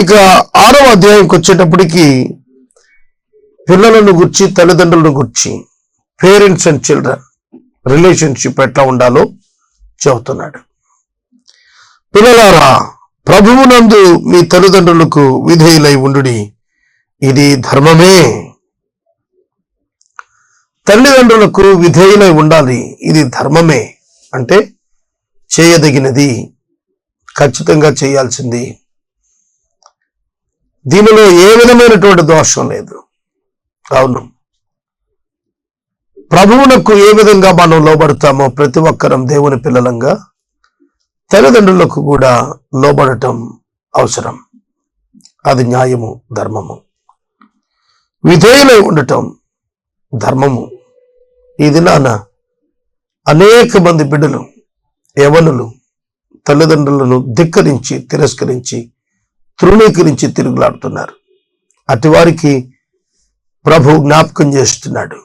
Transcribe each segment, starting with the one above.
ఇక 6వ అధ్యాయంకి వచ్చేటప్పటికి పిల్లలను గుర్చి, తల్లిదండ్రులను గుర్చి, పేరెంట్స్ అండ్ చిల్డ్రన్ రిలేషన్షిప్ ఎట్లా ఉండాలో చెబుతున్నాడు. పిల్లలారా, ప్రభువునందు మీ తల్లిదండ్రులకు విధేయులై ఉండుడి, ఇది ధర్మమే. తల్లిదండ్రులకు విధేయులై ఉండాలి, ఇది ధర్మమే. అంటే చేయదగినది, ఖచ్చితంగా చేయాల్సింది. దీనిలో ఏ విధమైనటువంటి దోషం లేదు. అవును, ప్రభువునకు ఏ విధంగా మనం లోబడతామో ప్రతి ఒక్కరం దేవుని పిల్లలంగా తల్లిదండ్రులకు కూడా లోబడటం అవసరం. అది న్యాయము, ధర్మము. విధేయులై ఉండటం ధర్మము. ఈ దినాన అనేక మంది బిడ్డలు, యవనులు తల్లిదండ్రులను ధిక్కరించి, తిరస్కరించి, తృణీకరించి తిరుగులాడుతున్నారు. అటివారికి ప్రభు జ్ఞాపకం చేస్తున్నాడు.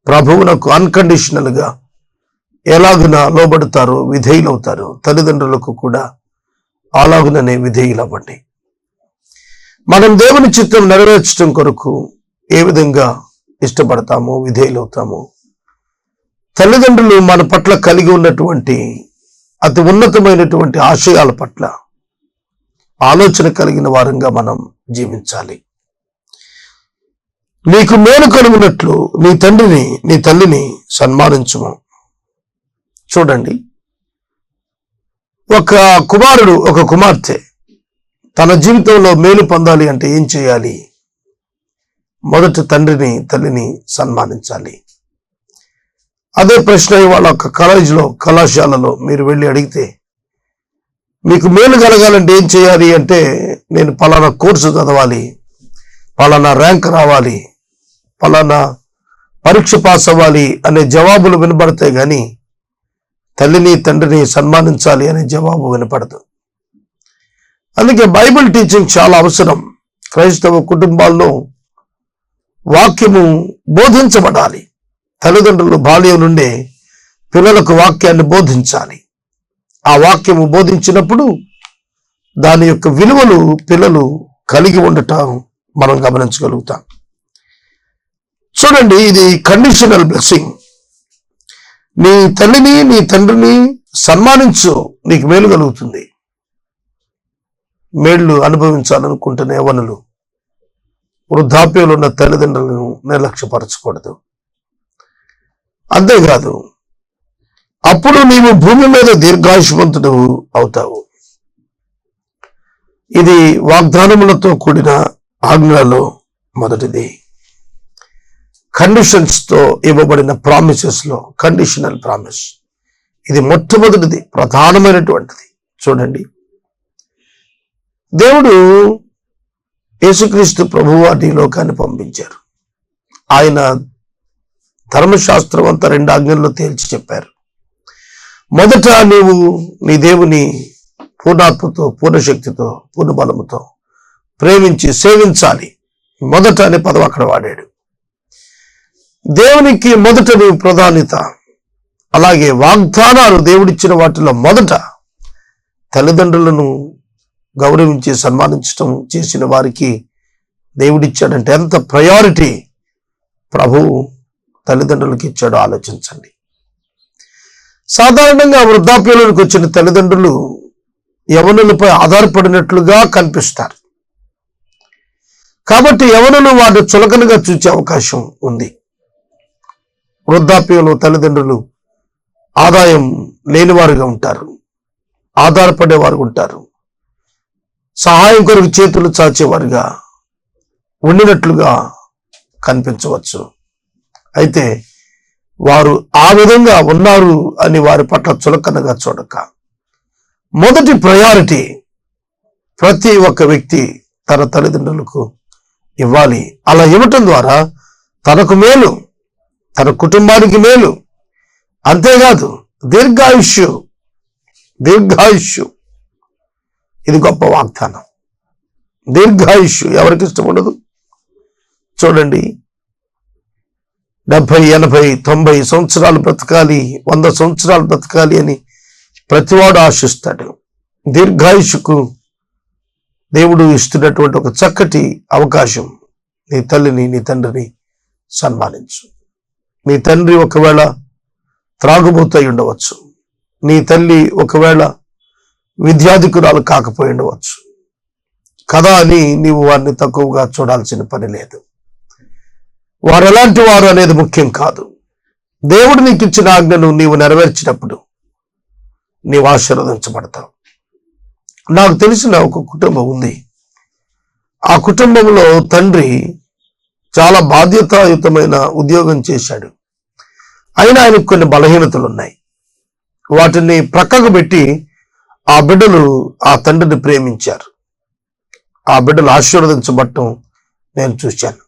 ప్రభువునకు అన్కండిషనల్ గా ఎలాగున లోబడతారో, విధేయులవుతారో తల్లిదండ్రులకు కూడా అలాగుననే విధేయులవ్వండి. మనం దేవుని చిత్తం నెరవేర్చడం కొరకు ఏ విధంగా ఇష్టపడతామో, విధేయులవుతామో, తల్లిదండ్రులు మన పట్ల కలిగి ఉన్నటువంటి అతి ఉన్నతమైనటువంటి ఆశయాల పట్ల ఆలోచన కలిగిన వారంగా మనం జీవించాలి. నీకు మేలు కలుగునట్లు నీ తండ్రిని, నీ తల్లిని సన్మానించుము. చూడండి, ఒక కుమారుడు, ఒక కుమార్తె తన జీవితంలో మేలు పొందాలి అంటే ఏం చేయాలి? మొదట తండ్రిని, తల్లిని సన్మానించాలి. అదే ప్రశ్న ఇవాళ ఒక కాలేజీలో, కళాశాలలో మీరు వెళ్ళి అడిగితే, మీకు మేలు కలగాలంటే ఏం చేయాలి అంటే, నేను పలానా కోర్సు చదవాలి, పలానా ర్యాంక్ రావాలి, పలానా పరీక్ష పాస్ అవ్వాలి అనే జవాబులు వినపడతాయి కానీ తల్లిని, తండ్రిని సన్మానించాలి అనే జవాబు వినపడదు. అందుకే బైబిల్ టీచింగ్ చాలా అవసరం. క్రైస్తవ కుటుంబాల్లో వాక్యము బోధించబడాలి. తల్లిదండ్రులు బాల్యం నుండే పిల్లలకు వాక్యాన్ని బోధించాలి. ఆ వాక్యము బోధించినప్పుడు దాని యొక్క విలువలు పిల్లలు కలిగి ఉండటం మనం గమనించగలుగుతాం. చూడండి, ఇది కండిషనల్ బ్లెస్సింగ్. నీ తల్లిని, నీ తండ్రిని సన్మానించు, నీకు మేలు కలుగుతుంది. మేళ్లు అనుభవించాలనుకుంటున్న యవ్వనులు వృద్ధాప్యంలో ఉన్న తల్లిదండ్రులను నిర్లక్ష్యపరచకూడదు. అంతేకాదు, అప్పుడు నీవు భూమి మీద దీర్ఘాయుష్మంతుడు అవుతావు. ఇది వాగ్దానములతో కూడిన ఆజ్ఞలలో మొదటిది. కండిషన్స్ తో ఇవ్వబడిన ప్రామిసెస్ లో కండిషనల్ ప్రామిస్ ఇది మొట్టమొదటిది, ప్రధానమైనటువంటిది. చూడండి, దేవుడు యేసుక్రీస్తు ప్రభువారిని లోకాన్ని పంపించారు. ఆయన ధర్మశాస్త్రం అంతా 2 ఆజ్ఞల్లో తేల్చి చెప్పారు. మొదట నీవు నీ దేవుని పూర్ణాత్మతో, పూర్ణశక్తితో, పూర్ణ బలముతో ప్రేమించి సేవించాలి. మొదట అనే పదం అక్కడ వాడాడు. దేవునికి మొదట నీవు ప్రాధాన్యత. అలాగే వాగ్దానాలు దేవుడిచ్చిన వాటిలో మొదట తల్లిదండ్రులను గౌరవించి సన్మానించడం చేసిన వారికి దేవుడిచ్చాడంటే ఎంత ప్రయారిటీ ప్రభు తల్లిదండ్రులకు ఇచ్చాడో ఆలోచించండి. సాధారణంగా వృద్ధాప్యంలోకి వచ్చిన తల్లిదండ్రులు యవనులపై ఆధారపడినట్లుగా కనిపిస్తారు. కాబట్టి యవనులు వారిని చులకనగా చూసే అవకాశం ఉంది. వృద్ధాప్యంలో తల్లిదండ్రులు ఆదాయం లేనివారుగా ఉంటారు, ఆధారపడేవారు ఉంటారు, సహాయం కొరకు చేతులు చాచేవారుగా ఉండినట్లుగా కనిపించవచ్చు. అయితే వారు ఆ విధంగా ఉన్నారు అని వారి పట్ల చులకనగా చూడక, మొదటి ప్రయారిటీ ప్రతి ఒక్క వ్యక్తి తన తల్లిదండ్రులకు ఇవ్వాలి. అలా ఇవ్వటం ద్వారా తనకు మేలు, తన కుటుంబానికి మేలు. అంతేకాదు దీర్ఘాయుష్యు ఇది గొప్ప వాగ్దానం. దీర్ఘాయుష్యు ఎవరికి ఇష్టం ఉండదు? చూడండి, 70, 80, 90 సంవత్సరాలు బ్రతకాలి, 100 సంవత్సరాలు బ్రతకాలి అని ప్రతివాడు ఆశిస్తాడు. దీర్ఘాయుష్కు దేవుడు ఇస్తున్నటువంటి ఒక చక్కటి అవకాశం. నీ తల్లిని నీ తండ్రిని సన్మానించు. నీ తండ్రి ఒకవేళ త్రాగుబోతై ఉండవచ్చు, నీ తల్లి ఒకవేళ విద్యాధికురాలు కాకపోయి ఉండవచ్చు కదా అని నీవు వారిని తక్కువగా చూడాల్సిన పని లేదు. వారు ఎలాంటి వారు అనేది ముఖ్యం కాదు. దేవుడు నీకు ఇచ్చిన ఆజ్ఞను నీవు నెరవేర్చినప్పుడు నీవు ఆశీర్వదించబడతావు. నాకు తెలిసిన ఒక కుటుంబం ఉంది. ఆ కుటుంబంలో తండ్రి చాలా బాధ్యతాయుతమైన ఉద్యోగం చేశాడు. అయినా ఆయనకు కొన్ని బలహీనతలు ఉన్నాయి. వాటిని ప్రక్కకు పెట్టి ఆ బిడ్డలు ఆ తండ్రిని ప్రేమించారు. ఆ బిడ్డలు ఆశీర్వదించబడటం నేను చూశాను.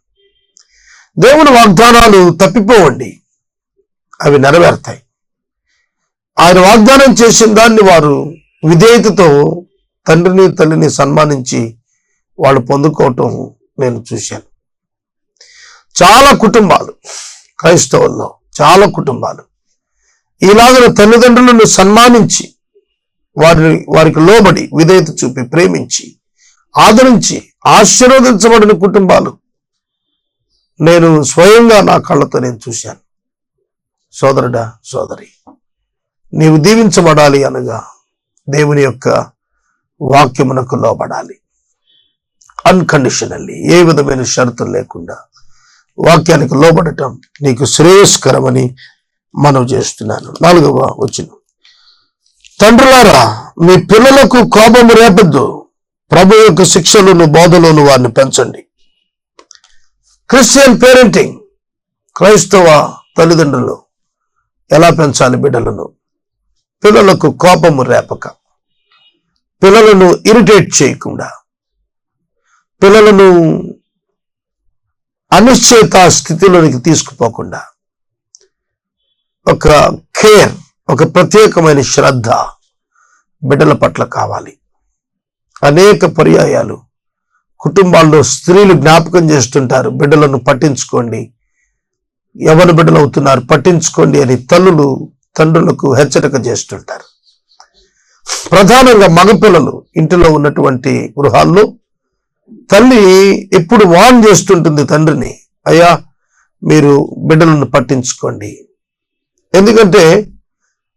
దేవుని వాగ్దానాలు తప్పిపోవండి, అవి నెరవేరుతాయి. ఆయన వాగ్దానం చేసిన దాన్ని వారు విధేయతతో తండ్రిని తల్లిని సన్మానించి వాళ్ళు పొందుకోవటం నేను చూశాను. చాలా కుటుంబాలు, క్రైస్తవుల్లో చాలా కుటుంబాలు ఇలాగ తల్లిదండ్రులను సన్మానించి వారికి లోబడి విధేయత చూపి ప్రేమించి ఆదరించి ఆశీర్వదించబడిన కుటుంబాలు నేను స్వయంగా నా కళ్ళతో నేను చూశాను. సోదరుడా, సోదరి, నీవు దీవించబడాలి అనగా దేవుని యొక్క వాక్యమునకు లోబడాలి. అన్కండిషనల్లీ, ఏ విధమైన షరతులు లేకుండా వాక్యానికి లోబడటం నీకు శ్రేయస్కరమని మనవి చేస్తున్నాను. 4వ వచనం, తండ్రులారా మీ పిల్లలకు కోపము రేపొద్దు, ప్రభు యొక్క శిక్షలను బోధలోను వారిని పెంచండి. క్రిస్టియన్ పేరెంటింగ్, క్రైస్తవ తల్లిదండ్రులు ఎలా పెంచాలి బిడ్డలను? పిల్లలకు కోపము రేపక, పిల్లలను ఇరిటేట్ చేయకుండా, పిల్లలను అనిశ్చయిత స్థితిలోనికి తీసుకుపోకుండా ఒక కేర్, ఒక ప్రత్యేకమైన శ్రద్ధ బిడ్డల పట్ల కావాలి. అనేక పర్యాయాలు కుటుంబాల్లో స్త్రీలు జ్ఞాపకం చేస్తుంటారు, బిడ్డలను పట్టించుకోండి, ఎవరి బిడ్డలు అవుతున్నారు పట్టించుకోండి అని తల్లులు తండ్రులకు హెచ్చరిక చేస్తుంటారు. ప్రధానంగా మగపిల్లలు ఇంటిలో ఉన్నటువంటి గృహాల్లో తల్లి ఎప్పుడు వార్న్ చేస్తుంటుంది తండ్రిని, అయ్యా మీరు బిడ్డలను పట్టించుకోండి. ఎందుకంటే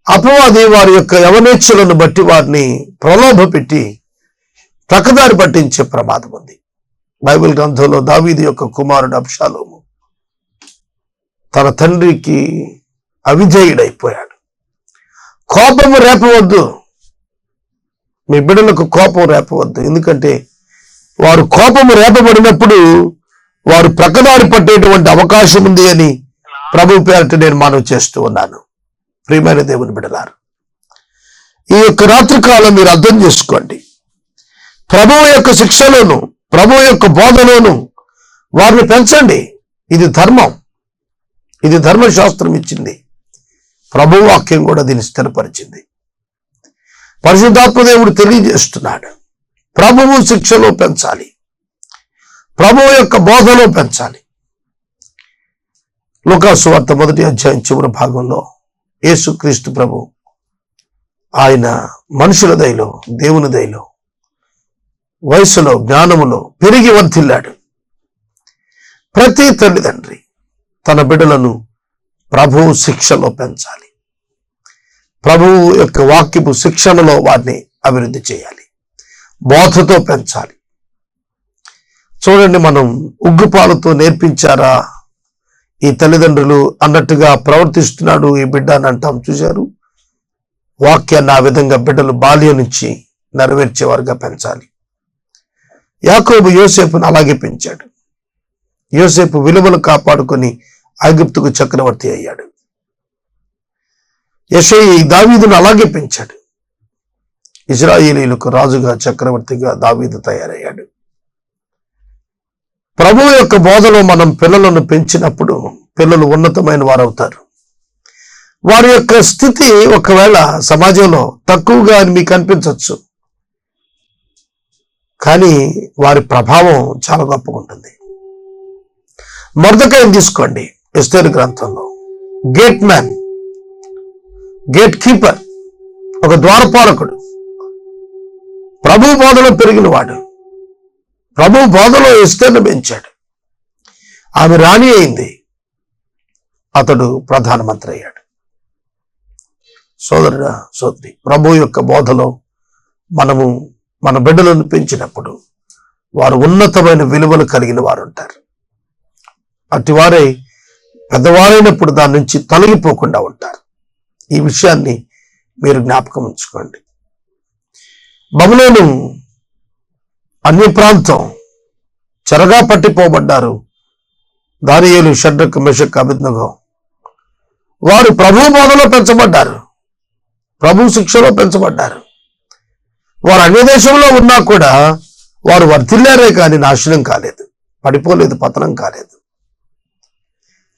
అపవాది వారి యొక్క యవనేచ్ఛలను బట్టి వారిని ప్రలోభ పెట్టి ప్రక్కదారి పట్టించే ప్రమాదం ఉంది. బైబిల్ గ్రంథంలో దావీదు యొక్క కుమారుడు అబ్షాలోము తన తండ్రికి అవిధేయుడైపోయాడు. కోపము రేపవద్దు, మీ బిడ్డలకు కోపం రేపవద్దు. ఎందుకంటే వారు కోపము రేపబడినప్పుడు వారు ప్రక్కదారి పట్టేటువంటి అవకాశం ఉంది అని ప్రభు పేరిట నేను మనవి చేస్తూ ఉన్నాను. ప్రియమైన దేవుని బిడ్డలారు, ఈ యొక్క రాత్రికాలం మీరు అర్థం చేసుకోండి. ప్రభువు యొక్క శిక్షలోను ప్రభువు యొక్క బోధలోను వారిని పెంచండి. ఇది ధర్మం, ఇది ధర్మశాస్త్రం ఇచ్చింది. ప్రభువు వాక్యం కూడా దీన్ని స్థిరపరిచింది. పరిశుద్ధాత్మ దేవుడు తెలియజేస్తున్నాడు, ప్రభువు శిక్షలో పెంచాలి, ప్రభువు యొక్క బోధలో పెంచాలి. లూకా సువార్త 1వ అధ్యాయం చివరి భాగంలో యేసుక్రీస్తు ప్రభు ఆయన మనుషుల దయలో దేవుని దయలో వయసులో జ్ఞానములో పెరిగి వర్ధిల్లాడు. ప్రతి తల్లిదండ్రి తన బిడ్డలను ప్రభువు శిక్షలో పెంచాలి, ప్రభువు యొక్క వాక్యపు శిక్షణలో వారిని అభివృద్ధి చేయాలి, బోధతో పెంచాలి. చూడండి, మనం ఉగ్గుపాలతో నేర్పించారా ఈ తల్లిదండ్రులు అన్నట్టుగా ప్రవర్తిస్తున్నాడు ఈ బిడ్డ అని అంటాం. చూశారు, వాక్యాన్ని ఆ విధంగా బిడ్డలు బాల్యం నుంచి నెరవేర్చేవారుగా పెంచాలి. యాకోబు యోసేపును అలాగే పెంచాడు. యోసేపు విలువలు కాపాడుకొని ఐగుప్తుకు చక్రవర్తి అయ్యాడు. యెషయి దావీదును అలాగే పెంచాడు. ఇశ్రాయేలీయులకు రాజుగా చక్రవర్తిగా దావీదు తయారయ్యాడు. ప్రభువు యొక్క బోధలో మనం పిల్లలను పెంచినప్పుడు పిల్లలు ఉన్నతమైన వారు అవుతారు. వారి యొక్క స్థితి ఒకవేళ సమాజంలో తక్కువగా అని మీకు అనిపించవచ్చు, కానీ వారి ప్రభావం చాలా గొప్పగా ఉంటుంది. మొర్దెకైని తీసుకోండి, ఎస్తేరు గ్రంథంలో గేట్ మ్యాన్, గేట్ కీపర్, ఒక ద్వారపాలకుడు, ప్రభు బోధలో పెరిగిన వాడు, ప్రభు బోధలో ఎస్తేర్ను పెంచాడు. ఆమె రాణి అయింది, అతడు ప్రధానమంత్రి అయ్యాడు. సోదరుడా, సోదరి, ప్రభు యొక్క బోధలో మనము మన బిడ్డలను పెంచినప్పుడు వారు ఉన్నతమైన విలువలు కలిగిన వారు ఉంటారు. అటువారే పెద్దవారైనప్పుడు దాని నుంచి తొలగిపోకుండా ఉంటారు. ఈ విషయాన్ని మీరు జ్ఞాపకం ఉంచుకోండి. బబులోను అన్య ప్రాంతం, చెరగా పట్టిపోబడ్డారు దానియేలు, షడ్రక్, మెషక్, అబేద్నెగో. వారు ప్రభు బోధలో పెంచబడ్డారు, ప్రభు శిక్షలో పెంచబడ్డారు. వారు అన్య దేశంలో ఉన్నా కూడా వారు వర్ధిల్లారే కానీ నాశనం కాలేదు, పడిపోలేదు, పతనం కాలేదు.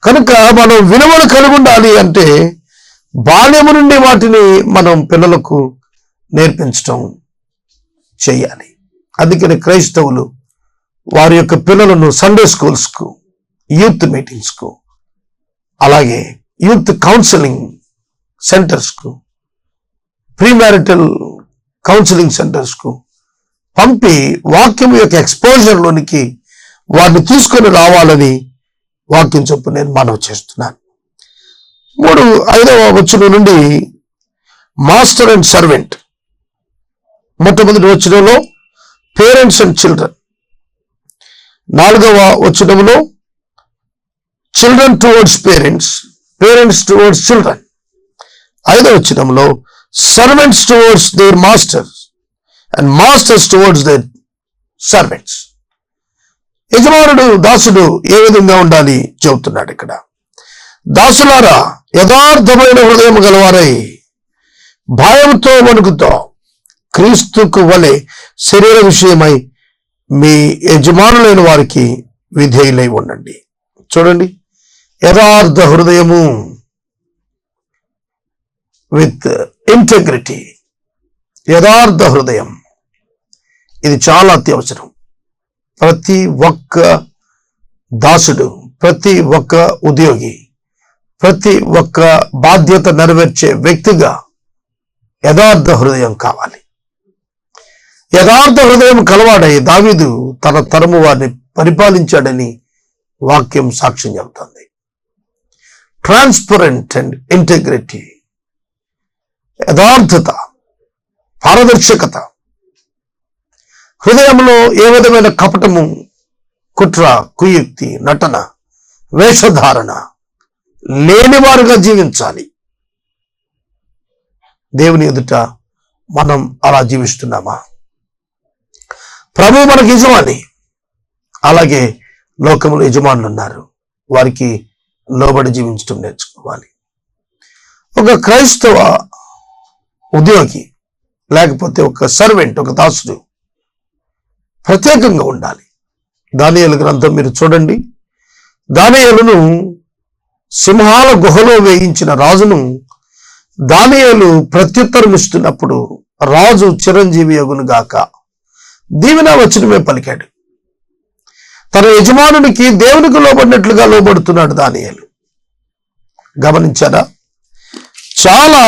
కనుక మనం విలువలు కలిగి ఉండాలి అంటే బాల్యము నుండి వాటిని మనం పిల్లలకు నేర్పించడం చెయ్యాలి. అందుకని క్రైస్తవులు వారి యొక్క పిల్లలను సండే స్కూల్స్కు, యూత్ మీటింగ్స్కు, అలాగే యూత్ కౌన్సిలింగ్ సెంటర్స్కు, ప్రీ మ్యారిటల్ కౌన్సిలింగ్ సెంటర్స్కు పంపి వాక్యం యొక్క ఎక్స్పోజర్లోనికి వారిని తీసుకొని రావాలని వాక్యం చొప్పు నేను మనవి చేస్తున్నాను. 5వ వచనం నుండి మాస్టర్ అండ్ సర్వెంట్. మొట్టమొదటి వచనంలో పేరెంట్స్ అండ్ చిల్డ్రన్, 4వ వచనంలో children towards parents, parents towards children. 5వ వచనంలో servants towards there masters and masters towards there servants. యజమానుడు దాసుడు ఏ విధంగా ఉండాలి చెబుతున్నాడు ఇక్కడ. దాసులారా, యథార్థమైన హృదయం గలవారై భయంతో వణుకుతో క్రీస్తుకు వలె శరీర విషయమై మీ యజమానులైన వారికి విధేయులై ఉండండి. చూడండి, యథార్థ హృదయము విత్ ఇంటెగ్రిటీ, యథార్థ హృదయం, ఇది చాలా అత్యవసరం. ప్రతి ఒక్క దాసుడు, ప్రతి ఒక్క ఉద్యోగి, ప్రతి ఒక్క బాధ్యత నెరవేర్చే వ్యక్తిగా యథార్థ హృదయం కావాలి. యథార్థ హృదయం కలవాడై దావీదు తన తరము వారిని పరిపాలించాడని వాక్యం సాక్ష్యం చెబుతుంది. ట్రాన్స్పరెంట్ అండ్ ఇంటెగ్రిటీ, యథార్థత, పారదర్శకత, హృదయంలో ఏ విధమైన కపటము, కుట్ర, కుయుక్తి, నటన, వేషధారణ లేనివారుగా జీవించాలి. దేవుని ఎదుట మనం అలా జీవిస్తున్నామా? ప్రభు మనకి యజమాని, అలాగే లోకములో యజమానులు ఉన్నారు, వారికి లోబడి జీవించడం నేర్చుకోవాలి. ఒక క్రైస్తవ ఉద్యోగి లేకపోతే ఒక సర్వెంట్, ఒక దాసుడు ప్రత్యేకంగా ఉండాలి. దానియేలు గ్రంథం మీరు చూడండి. దానియేలును సింహాల గుహలో వేయించిన రాజును దానియేలు ప్రత్యుత్తరం ఇస్తున్నప్పుడు రాజు చిరంజీవి అగును గాక దీవెన వచనమే పలికాడు. తన యజమానునికి, దేవునికి లోబడినట్లుగా లోబడుతున్నాడు దానియేలు. గమనించారా? చాలా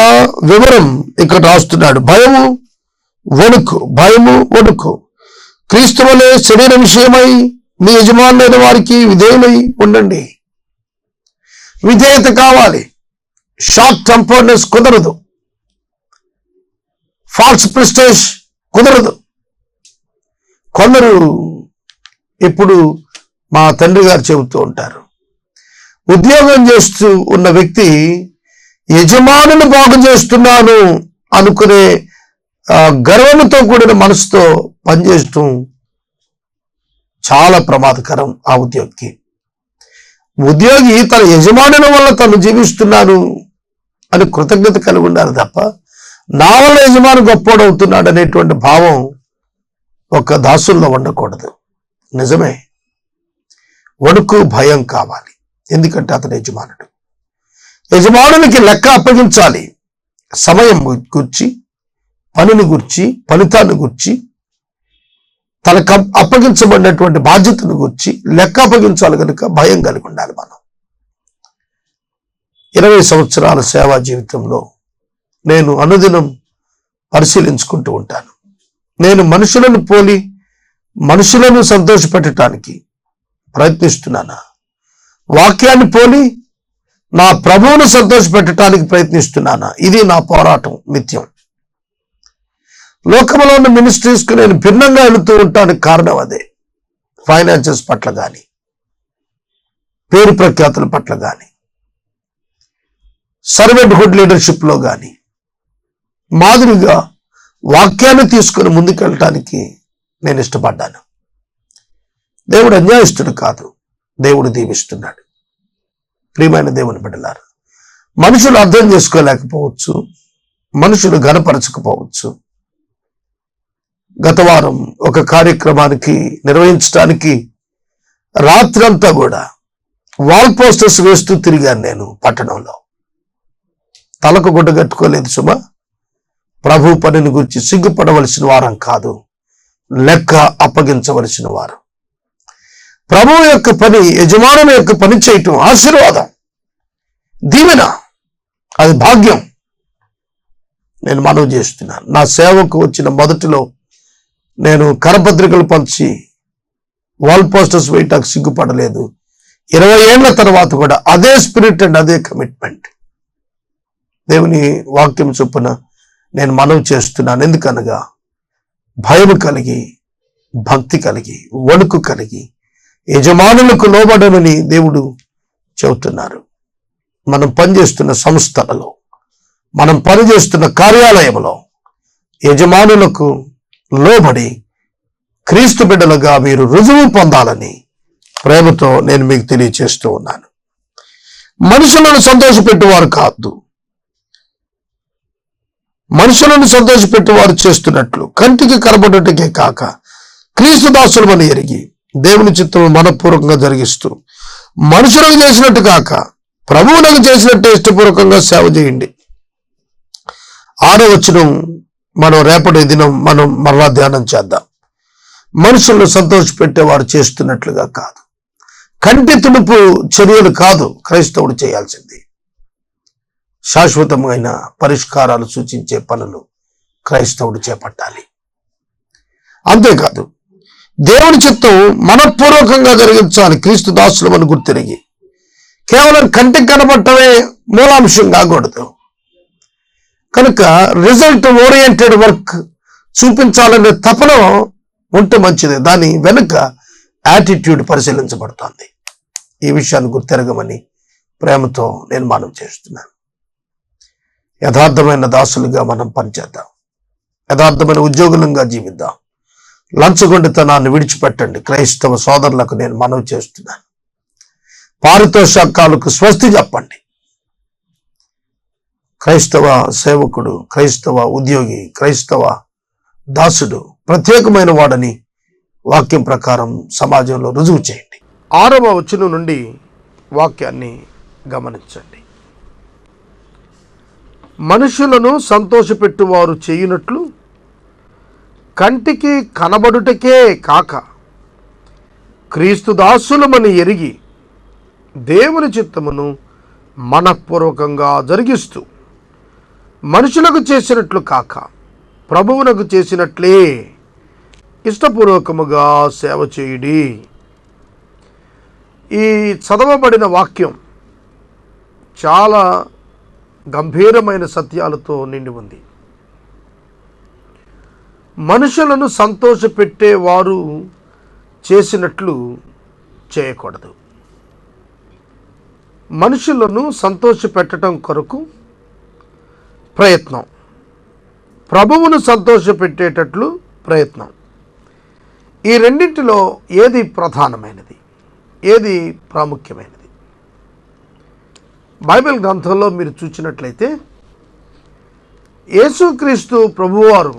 వివరం ఇక్కడ రాస్తున్నాడు. భయము వణుకు, భయము వణుకు, క్రీస్తు వలె శరీర విషయమై మీ యజమానులైన వారికి విధేయులై ఉండండి. విధేయత కావాలి. షార్ట్ టెంపర్నెస్ కుదరదు, ఫాల్స్ ప్రెస్టేజ్ కుదరదు. కొందరు ఇప్పుడు మా తండ్రి గారు చెబుతూ ఉంటారు, ఉద్యోగం చేస్తూ ఉన్న వ్యక్తి యజమానులు బాగు చేస్తున్నాను అనుకునే గర్వంతో కూడిన మనసుతో పనిచేయటం చాలా ప్రమాదకరం. ఆ ఉద్యోగి తన యజమానుల వల్ల తను జీవిస్తున్నాను అని కృతజ్ఞత కలిగి ఉండాలి తప్ప నా వల్ల యజమాని గొప్పోడవుతున్నాడు అనేటువంటి భావం ఒక దాసుల్లో ఉండకూడదు. నిజమే, వణుకు, భయం కావాలి. ఎందుకంటే అతను యజమానుడు. యజమానునికి లెక్క అప్పగించాలి. సమయం గురించి, పనిని గురించి, ఫలితాన్ని గురించి, తనకు అప్పగించబడినటువంటి బాధ్యతను గురించి లెక్క అప్పగించాలి. కనుక భయం కలిగి ఉండాలి. మనం 20 సంవత్సరాల సేవా జీవితంలో నేను అనుదినం పరిశీలించుకుంటూ ఉంటాను. నేను మనుషులను పోలి మనుషులను సంతోషపెట్టడానికి ప్రయత్నిస్తున్నానా? వాక్యాన్ని పోలి నా ప్రభువును సంతోషపెట్టడానికి ప్రయత్నిస్తున్నానా? ఇది నా పోరాటం నిత్యం. లోకంలో ఉన్న మినిస్ట్రీస్కు నేను భిన్నంగా వెళుతూ ఉంటానికి కారణం అదే. ఫైనాన్సెస్ పట్ల కానీ, పేరు ప్రఖ్యాతుల పట్ల కానీ, సర్వెంట్హుడ్ లీడర్షిప్లో కానీ మాదిరిగా వాక్యాన్ని తీసుకుని ముందుకెళ్ళటానికి నేను ఇష్టపడ్డాను. దేవుడు అన్యాయస్తుడు కాదు, దేవుడు దీవిస్తున్నాడు. ప్రియమైన దేవుని బిడ్డలారా, మనుషులు అర్థం చేసుకోలేకపోవచ్చు, మనుషులు ఘనపరచకపోవచ్చు. గత వారం ఒక కార్యక్రమానికి నిర్వహించడానికి రాత్రంతా కూడా వాల్ పోస్టర్స్ వేస్తూ తిరిగాను. నేను పట్టణంలో తలకు గుడ్డ కట్టుకోలేదు సుమా. ప్రభు పనిని గురించి సిగ్గుపడవలసిన వారం కాదు, లెక్క అప్పగించవలసిన వారం. ప్రభువు యొక్క పని, యజమానుల యొక్క పని చేయటం ఆశీర్వాదం, దీవెన, అది భాగ్యం. నేను మనవి చేస్తున్నాను. నా సేవకు వచ్చిన మొదటిలో నేను కరపత్రికలు పంచి వాల్ పోస్టర్స్ వేయటానికి సిగ్గుపడలేదు. 20 ఏళ్ల తర్వాత కూడా అదే స్పిరిట్ అండ్ అదే కమిట్మెంట్. దేవుని వాక్యం చొప్పున నేను మనవి చేస్తున్నాను. ఎందుకనగా భయం కలిగి, భక్తి కలిగి, వణుకు కలిగి యజమానులకు లోబడమని దేవుడు చెబుతున్నారు. మనం పనిచేస్తున్న సంస్థలలో, మనం పనిచేస్తున్న కార్యాలయంలో యజమానులకు లోబడి క్రీస్తు బిడ్డలుగా మీరు రుజువు పొందాలని ప్రేమతో నేను మీకు తెలియచేస్తూ ఉన్నాను. మనుషులను సంతోషపెట్టేవారు కాదు, మనుషులను సంతోషపెట్టేవారు చేస్తున్నట్లు కంటికి కనబడుటకే కాక క్రీస్తు దాసులమని ఎరిగి దేవుని చిత్తము మనపూర్వకంగా జరిగిస్తూ మనుషులకు చేసినట్టు కాక ప్రభువులకు చేసినట్టు ఇష్టపూర్వకంగా సేవ చేయండి. 6వ వచనం మనం రేపటి దినం మనం మరలా ధ్యానం చేద్దాం. మనుషులను సంతోషపెట్టేవారు చేస్తున్నట్లుగా కాదు, కంటి తుడుపు చర్యలు కాదు క్రైస్తవుడు చేయాల్సింది. శాశ్వతమైన పరిష్కారాలు సూచించే పనులు క్రైస్తవుడు చేపట్టాలి. అంతేకాదు, దేవుని చిత్తం మనపూర్వకంగా జరిగించాలి. క్రీస్తు దాసులమని గుర్తిరిగి కేవలం కంటికి కనబడటమే మూలాంశం కాకూడదు. కనుక రిజల్ట్ ఓరియంటెడ్ వర్క్ చూపించాలనే తపన ఉంటే మంచిదే. దాని వెనుక యాటిట్యూడ్ పరిశీలించబడుతుంది. ఈ విషయాన్ని గుర్తెరగమని ప్రేమతో నేను మనవి చేస్తున్నాను. యథార్థమైన దాసులుగా మనం పనిచేద్దాం, యథార్థమైన ఉద్యోగులంగా జీవిద్దాం. లంచగొండితనాన్ని విడిచిపెట్టండి. క్రైస్తవ సోదరులకు నేను మనవి చేస్తున్నాను. పారితోషికాలకు స్వస్తి చెప్పండి. క్రైస్తవ సేవకుడు, క్రైస్తవ ఉద్యోగి, క్రైస్తవ దాసుడు ప్రత్యేకమైన వాడని వాక్యం ప్రకారం సమాజంలో రుజువు చేయండి. 6వ వచనం నుండి వాక్యాన్ని గమనించండి. మనుషులను సంతోషపెట్టువారు చేయునట్లు కంటికి కనబడుటకే కాక క్రీస్తు దాసులమని ఎరిగి దేవుని చిత్తమును మనపూర్వకంగా జరిగిస్తూ మనుషులకు చేసినట్లు కాక ప్రభువునకు చేసినట్లే ఇష్టపూర్వకముగా సేవ చేయుడి. ఈ చదవబడిన వాక్యం చాలా గంభీరమైన సత్యాలతో నిండి ఉంది. మనుషులను సంతోషపెట్టే వారు చేసినట్లు చేయకూడదు. మనుషులను సంతోషపెట్టడం కొరకు ప్రయత్నం, ప్రభువును సంతోషపెట్టేటట్లు ప్రయత్నం. ఈ రెండింటిలో ఏది ప్రధానమైనది, ఏది ప్రాముఖ్యమైనది? బైబిల్ గ్రంథంలో మీరు చూసినట్లయితే యేసుక్రీస్తు ప్రభువారు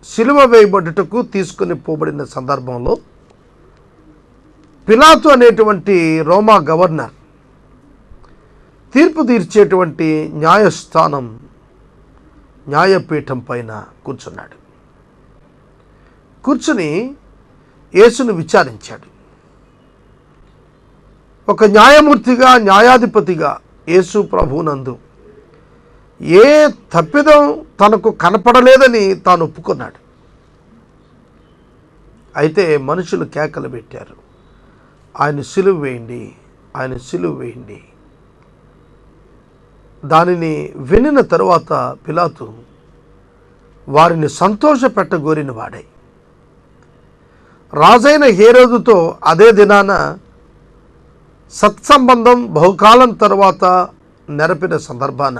సిలువ వేయబడుటకు తీసుకుని పోబడిన సందర్భంలో పిలాతు అనేటువంటి రోమా గవర్నర్ తీర్పు తీర్చేటువంటి న్యాయస్థానం, న్యాయపీఠం పైన కూర్చున్నాడు. కూర్చుని యేసును విచారించాడు. ఒక న్యాయమూర్తిగా, న్యాయాధిపతిగా యేసు ప్రభువునందు ఏ తప్పిదం తనకు కనపడలేదని తాను ఒప్పుకున్నాడు. అయితే మనుషులు కేకలు పెట్టారు, ఆయన సిలువ వేయండి, ఆయన సిలువ వేయండి. దానిని వినిన తరువాత పిలాతు వారిని సంతోషపెట్టగోరిన వాడై రాజైన హేరోదుతో అదే దినాన సత్సంబంధం బహుకాలం తరువాత నెరపిన సందర్భాన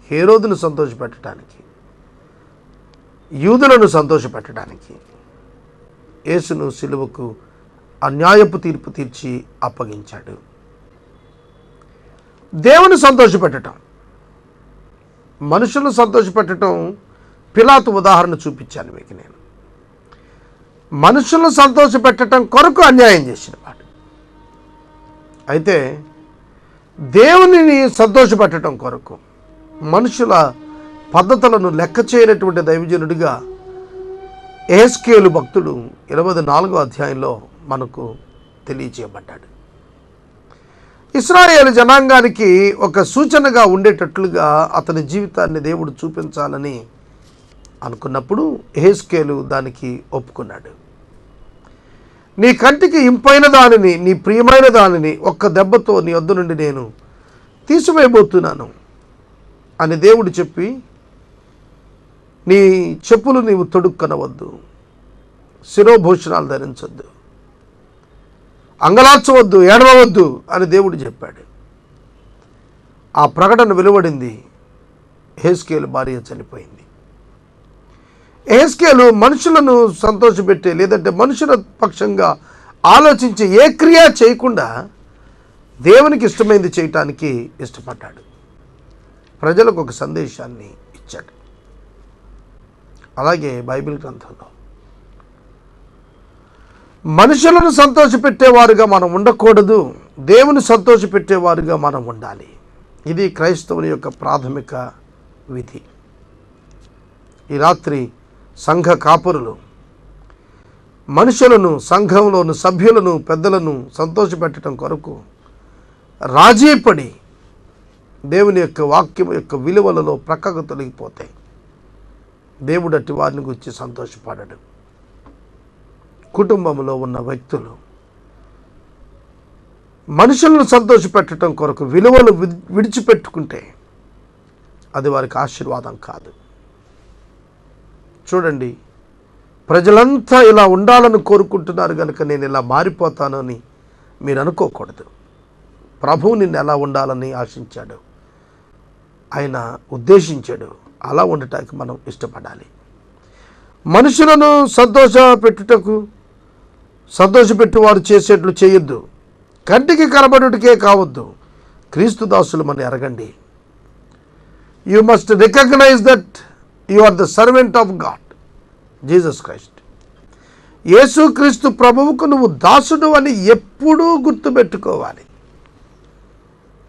హేరోదును సంతోషపెట్టడానికి, యూదులను సంతోషపెట్టడానికి యేసును సిలువకు అన్యాయపు తీర్పు తీర్చి అప్పగించాడు. దేవుని సంతోషపెట్టడం, మనుషులను సంతోషపెట్టడం పిలాతు ఉదాహరణ చూపించాను మీకు నేను. మనుషులను సంతోషపెట్టడం కొరకు అన్యాయం చేసిన వాడు. అయితే దేవునిని సంతోషపెట్టడం కొరకు మనుషుల పద్ధతులను లెక్క చేయనటువంటి దైవజనుడిగా యెహెజ్కేలు భక్తుడు 24వ అధ్యాయంలో మనకు తెలియజేయబడ్డాడు. ఇశ్రాయేలు జనాంగానికి ఒక సూచనగా ఉండేటట్లుగా అతని జీవితాన్ని దేవుడు చూపించాలని అనుకున్నప్పుడు యెహెజ్కేలు దానికి ఒప్పుకున్నాడు. నీ కంటికి ఇంపైన దానిని, నీ ప్రియమైన దానిని ఒక్క దెబ్బతో నీ వద్ద నుండి నేను తీసివేయబోతున్నాను అని దేవుడు చెప్పి, నీ చెప్పులు నీవు తొడుక్కనవద్దు, శిరోభూషణాలు ధరించొద్దు, అంగలార్చవద్దు, ఏడవవద్దు అని దేవుడు చెప్పాడు. ఆ ప్రకటన వెలువడింది. యెహెజ్కేలు భార్య చనిపోయింది. యెహెజ్కేలు మనుషులను సంతోషపెట్టే, లేదంటే మనుషుల పక్షంగా ఆలోచించే ఏ క్రియ చేయకుండా దేవునికి ఇష్టమైంది చేయటానికి ఇష్టపడ్డాడు. ప్రజలకు ఒక సందేశాన్ని ఇచ్చాడు. అలాగే బైబిల్ గ్రంథంలో మనుషులను సంతోషపెట్టేవారుగా మనం ఉండకూడదు, దేవుని సంతోషపెట్టేవారుగా మనం ఉండాలి. ఇది క్రైస్తవుని యొక్క ప్రాథమిక విధి. ఈ రాత్రి సంఘ కాపురులు మనుషులను, సంఘంలోని సభ్యులను, పెద్దలను సంతోషపెట్టడం కొరకు రాజీపడి దేవుని యొక్క వాక్యం యొక్క విలువలలో ప్రక్కకు తొలగిపోతే దేవుడు అట్టి వారిని గురించి సంతోషపడడు. కుటుంబంలో ఉన్న వ్యక్తులు మనుషులను సంతోషపెట్టడం కొరకు విలువలు విడిచిపెట్టుకుంటే అది వారికి ఆశీర్వాదం కాదు. చూడండి, ప్రజలంతా ఇలా ఉండాలని కోరుకుంటున్నారు కనుక నేను ఇలా మారిపోతానని మీరు అనుకోకూడదు. ప్రభువు నిన్ను ఎలా ఉండాలని ఆశించాడు, ఆయన ఉద్దేశించాడు, అలా ఉండటానికి మనం ఇష్టపడాలి. మనుషులను సంతోషపెట్టువారు చేసేట్లు చేయొద్దు, కంటికి కనబడుటకే కావద్దు, క్రీస్తు దాసులు మనం ఎరగండి. You must recognize that you are the servant of God Jesus Christ. Yesukristu ప్రభువుకు నువ్వు దాసుడు అని ఎప్పుడూ గుర్తుపెట్టుకోవాలి.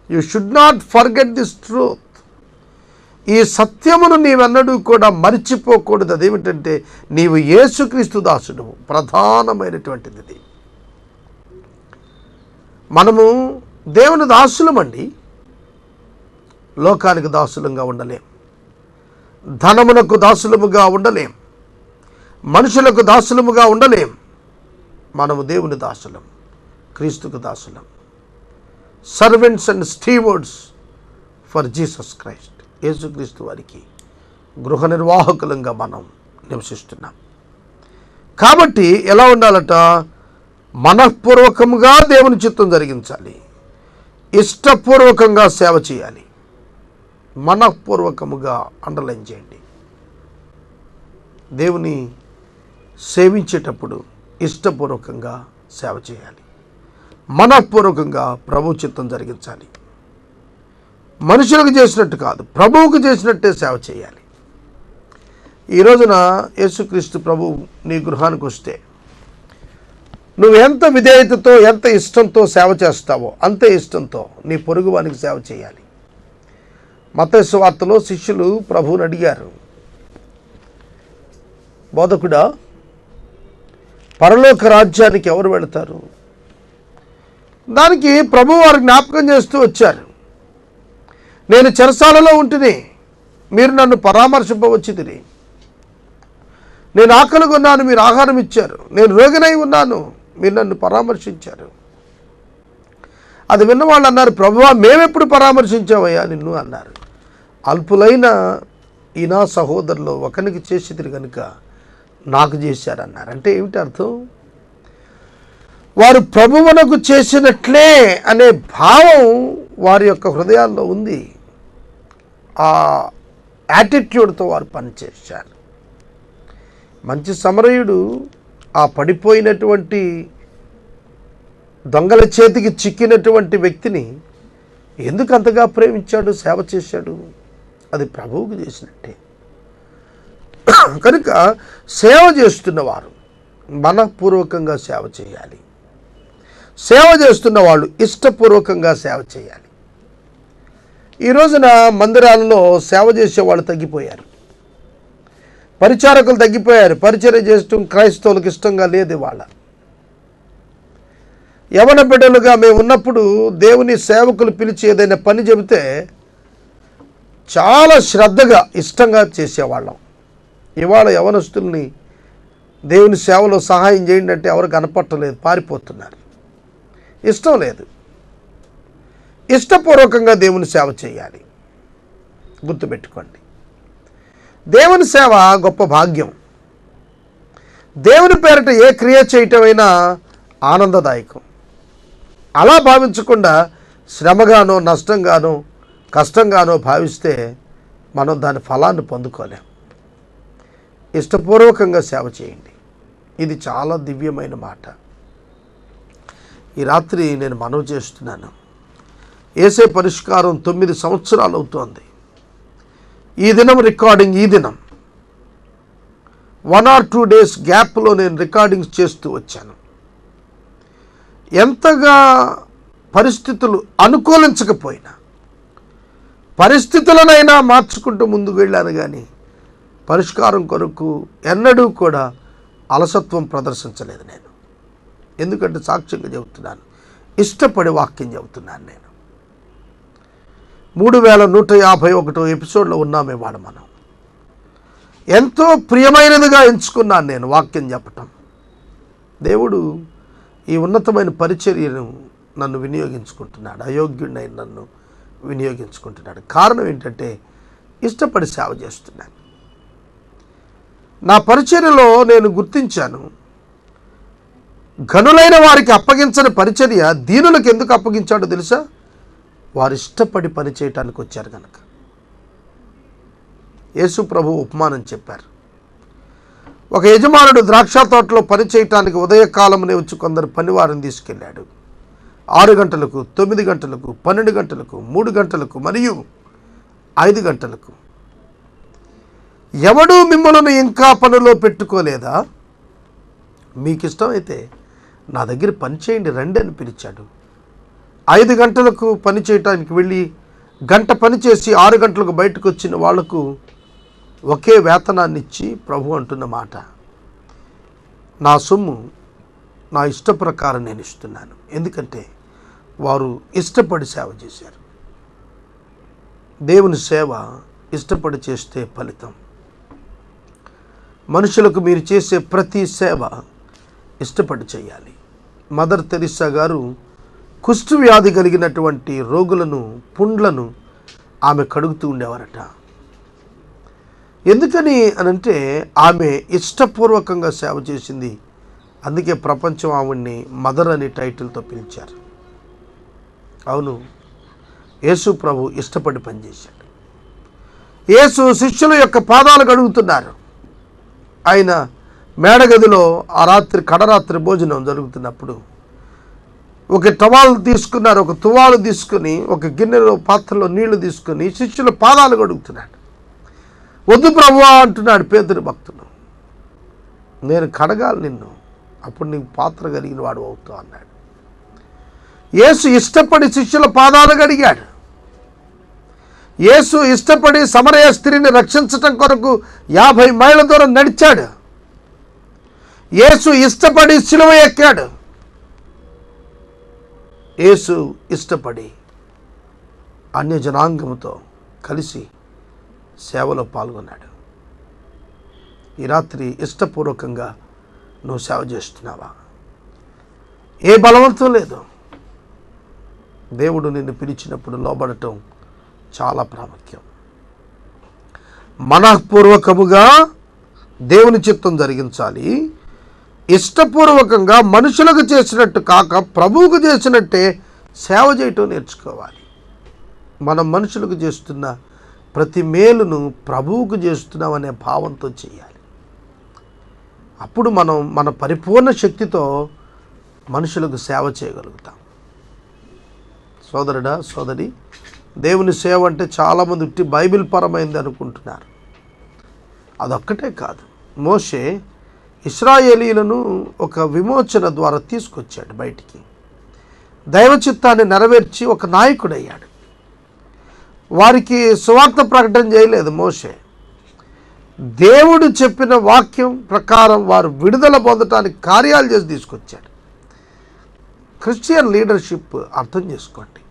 You should not forget this truth. ఈ సత్యమును నీవెన్నడూ కూడా మరిచిపోకూడదు. అదేమిటంటే నీవు యేసుక్రీస్తు దాసుడు. ప్రధానమైనటువంటిది. మనము దేవుని దాసులమండి, లోకానికి దాసులంగా ఉండలేం, ధనమునకు దాసులముగా ఉండలేం, మనుషులకు దాసులముగా ఉండలేం. మనము దేవుని దాసులం, క్రీస్తుకు దాసులం. Servants and stewards for Jesus Christ. Yesukristu వారికి గృహ నిర్వాహకులంగా మనం నివసిస్తున్నాం. కాబట్టి ఎలా ఉండాలట? మనఃపూర్వకంగా దేవుని చిత్తం జరిగించాలి, ఇష్టపూర్వకంగా సేవ చేయాలి. మనఃపూర్వకముగా అండర్లైన్ చేయండి. దేవుని సేవించేటప్పుడు ఇష్టపూర్వకంగా సేవ చేయాలి, మనఃపూర్వకంగా ప్రభు చిత్తం జరిగించాలి. మనుషులకు చేసినట్టు కాదు, ప్రభువుకు చేసినట్టే సేవ చేయాలి. ఈ రోజున యేసుక్రీస్తు ప్రభు నీ గృహానికి వస్తే నువ్వు ఎంత విధేయతతో, ఎంత ఇష్టంతో సేవ చేస్తావో అంతే ఇష్టంతో నీ పొరుగువానికి సేవ చేయాలి. మత్తయి సువార్తలో శిష్యులు ప్రభువుని అడిగారు, బోధకుడా, పరలోక రాజ్యానికి ఎవరు వెళతారు? దానికి ప్రభు వారు జ్ఞాపకం చేస్తూ వచ్చారు, నేను చెరసాలలో ఉంటిని, మీరు నన్ను పరామర్శింపవచ్చితిరి. నేను ఆకలిగా ఉన్నాను, మీరు ఆహారం ఇచ్చారు. నేను రోగినై ఉన్నాను, మీరు నన్ను పరామర్శించారు. అది విన్న వాళ్ళు అన్నారు, ప్రభువా మేమెప్పుడు పరామర్శించామయ్యా నిన్ను అన్నారు. అల్పులైన ఈ నా సహోదరులు ఒకరికి చేసిదిరి కనుక నాకు చేశారన్నారు. అంటే ఏమిటి అర్థం? వారు ప్రభువునకు చేసినట్లే అనే భావం వారి యొక్క హృదయాల్లో ఉంది. ఆ యాటిట్యూడ్తో వారు పనిచేశారు. మంచి సమరయుడు ఆ పడిపోయినటువంటి దొంగల చేతికి చిక్కినటువంటి వ్యక్తిని ఎందుకు అంతగా ప్రేమించాడు, సేవ చేశాడు? అది ప్రభువుకు చేసినట్టే. కనుక సేవ చేస్తున్నవారు మనపూర్వకంగా సేవ చేయాలి. సేవ చేస్తున్న వాళ్ళు ఇష్టపూర్వకంగా సేవ చేయాలి. ఈ రోజున మందిరాలలో సేవ చేసే వాళ్ళు తగ్గిపోయారు, పరిచారకులు తగ్గిపోయారు. పరిచర్య చేయడం క్రైస్తవులకు ఇష్టంగా లేదు. వాళ్ళ యవన బిడ్డలుగా మేము ఉన్నప్పుడు దేవుని సేవకులు పిలిచి ఏదైనా పని చెబితే చాలా శ్రద్ధగా ఇష్టంగా చేసేవాళ్ళం. ఇవాళ యవనస్తుల్ని దేవుని సేవలో సహాయం చేయండి అంటే ఎవరు కనపట్టలేదు, పారిపోతున్నారు. ఇష్టం లేదు. ఇష్టపూర్వకంగా దేవుని సేవ చేయాలి. గుర్తుపెట్టుకోండి, దేవుని సేవ గొప్ప భాగ్యం. దేవుని పేరిట ఏ క్రియ చేయటమైనా ఆనందదాయకం. అలా భావించకుండా శ్రమగానో నష్టంగానో కష్టంగానో భావిస్తే మనం దాని ఫలాన్ని పొందుకోలేం. ఇష్టపూర్వకంగా సేవ చేయండి. ఇది చాలా దివ్యమైన మాట. ఈ రాత్రి నేను మనవి చేస్తున్నాను, యేసే పరిష్కారం 9 సంవత్సరాలు అవుతోంది. ఈ దినం రికార్డింగ్, ఈ దినం 1 or 2 days గ్యాప్లో నేను రికార్డింగ్స్ చేస్తూ వచ్చాను. ఎంతగా పరిస్థితులు అనుకూలించకపోయినా పరిస్థితులనైనా మార్చుకుంటూ ముందుకు వెళ్ళాను, కానీ పరిష్కారం కొరకు ఎన్నడూ కూడా అలసత్వం ప్రదర్శించలేదు నేను. ఎందుకంటే సాక్ష్యంగా చెబుతున్నాను, ఇష్టపడి వాక్యం చెబుతున్నాను. నేను 3151 ఎపిసోడ్లో ఉన్నామే వాడు. మనం ఎంతో ప్రియమైనదిగా ఎంచుకున్నాను నేను వాక్యం చెప్పటం. దేవుడు ఈ ఉన్నతమైన పరిచర్యను నన్ను వినియోగించుకుంటున్నాడు, అయోగ్యుడినైన నన్ను వినియోగించుకుంటున్నాడు. కారణం ఏంటంటే ఇష్టపడి సేవ చేస్తున్నాను. నా పరిచర్యలో నేను గుర్తించాను, ఘనులైన వారికి అప్పగించని పరిచర్య దీనులకు ఎందుకు అప్పగించాడో తెలుసా? వారు ఇష్టపడి పని చేయటానికి వచ్చారు కనుక. యేసు ప్రభు ఉపమానం చెప్పారు. ఒక యజమానుడు ద్రాక్ష తోటలో పని చేయటానికి ఉదయకాలంలో వచ్చి కొందరు పనివారిని తీసుకెళ్ళాడు. 6 గంటలకు, 9 గంటలకు, 12 గంటలకు, 3 గంటలకు మరియు 5 గంటలకు. ఎవడూ మిమ్మల్ని ఇంకా పనిలో పెట్టుకోలేదా? మీకు ఇష్టమైతే నా దగ్గర పని చేయండి రండి అని పిలిచాడు. 5 గంటలకు పని చేయటానికి వెళ్ళి గంట పని చేసి 6 గంటలకు బయటకు వచ్చిన వాళ్లకు ఒకే వేతనాన్ని ఇచ్చి ప్రభు అంటున్న మాట, నా సొమ్ము నా ఇష్ట ప్రకారం నేను ఇస్తున్నాను. ఎందుకంటే వారు ఇష్టపడి సేవ చేశారు. దేవుని సేవ ఇష్టపడి చేస్తే ఫలితం. మనుషులకు మీరు చేసే ప్రతి సేవ ఇష్టపడి చేయాలి. మదర్ తెరిసా గారు కుష్టు వ్యాధి కలిగినటువంటి రోగులను, పుండ్లను ఆమె కడుగుతూ ఉండేవారట. ఎందుకని అనంటే ఆమె ఇష్టపూర్వకంగా సేవ చేసింది. అందుకే ప్రపంచం ఆవిడ్ని మదర్ అనే టైటిల్తో పిలిచారు. అవును, యేసు ప్రభు ఇష్టపడి పనిచేశాడు. యేసు శిష్యుల యొక్క పాదాలు కడుగుతున్నారు. ఆయన మేడగదిలో ఆ రాత్రి కడరాత్రి భోజనం జరుగుతున్నప్పుడు ఒక టవాలు తీసుకున్నారు, ఒక తువాలు తీసుకుని ఒక గిన్నెలో పాత్రలో నీళ్లు తీసుకుని శిష్యుల పాదాలు కడుగుతున్నాడు. వద్దు ప్రభువా అంటున్నాడు పేతురు భక్తుడు, నేను కడగాలి నిన్ను, అప్పుడు నీకు పాత్ర కలిగిన వాడు అవుతావు అన్నాడు. యేసు ఇష్టపడి శిష్యుల పాదాలు కడిగాడు. యేసు ఇష్టపడి సమరయ స్త్రీని రక్షించటం కొరకు 50 మైళ్ళ దూరం నడిచాడు. యేసు ఇష్టపడి సిలువ ఎక్కాడు. యేసు ఇష్టపడి అన్య జనాంగముతో కలిసి సేవలో పాల్గొన్నాడు. ఈ రాత్రి ఇష్టపూర్వకంగా నువ్వు సేవ చేస్తున్నావా? ఏ బలవంతం లేదు. దేవుడు నిన్ను పిలిచినప్పుడు లోబడటం చాలా ప్రాముఖ్యం. మనఃపూర్వకముగా దేవుని చిత్తం జరిగించాలి. ఇష్టపూర్వకంగా మనుషులకు చేసినట్టు కాక ప్రభువుకు చేసినట్టే సేవ చేయటం నేర్చుకోవాలి. మనం మనుషులకు చేస్తున్న ప్రతి మేలును ప్రభువుకు చేస్తున్నామనే భావంతో చేయాలి. అప్పుడు మనం మన పరిపూర్ణ శక్తితో మనుషులకు సేవ చేయగలుగుతాం. సోదరుడా, సోదరి, దేవుని సేవ అంటే చాలామంది ఉట్టి బైబిల్ పరమైంది అనుకుంటున్నారు. అదొక్కటే కాదు. మోషే ఇశ్రాయేలీలను ఒక విమోచన ద్వారా తీసుకొచ్చాడు బయటికి. దైవ చిత్తాన్ని నెరవేర్చి ఒక నాయకుడయ్యాడు. వారికి సువార్త ప్రకటన చేయలేదు మోషే. దేవుడు చెప్పిన వాక్యం ప్రకారం వారు విడుదల పొందటానికి కార్యాలు చేసి తీసుకొచ్చాడు. క్రిస్టియన్ లీడర్షిప్ అర్థం చేసుకోండి.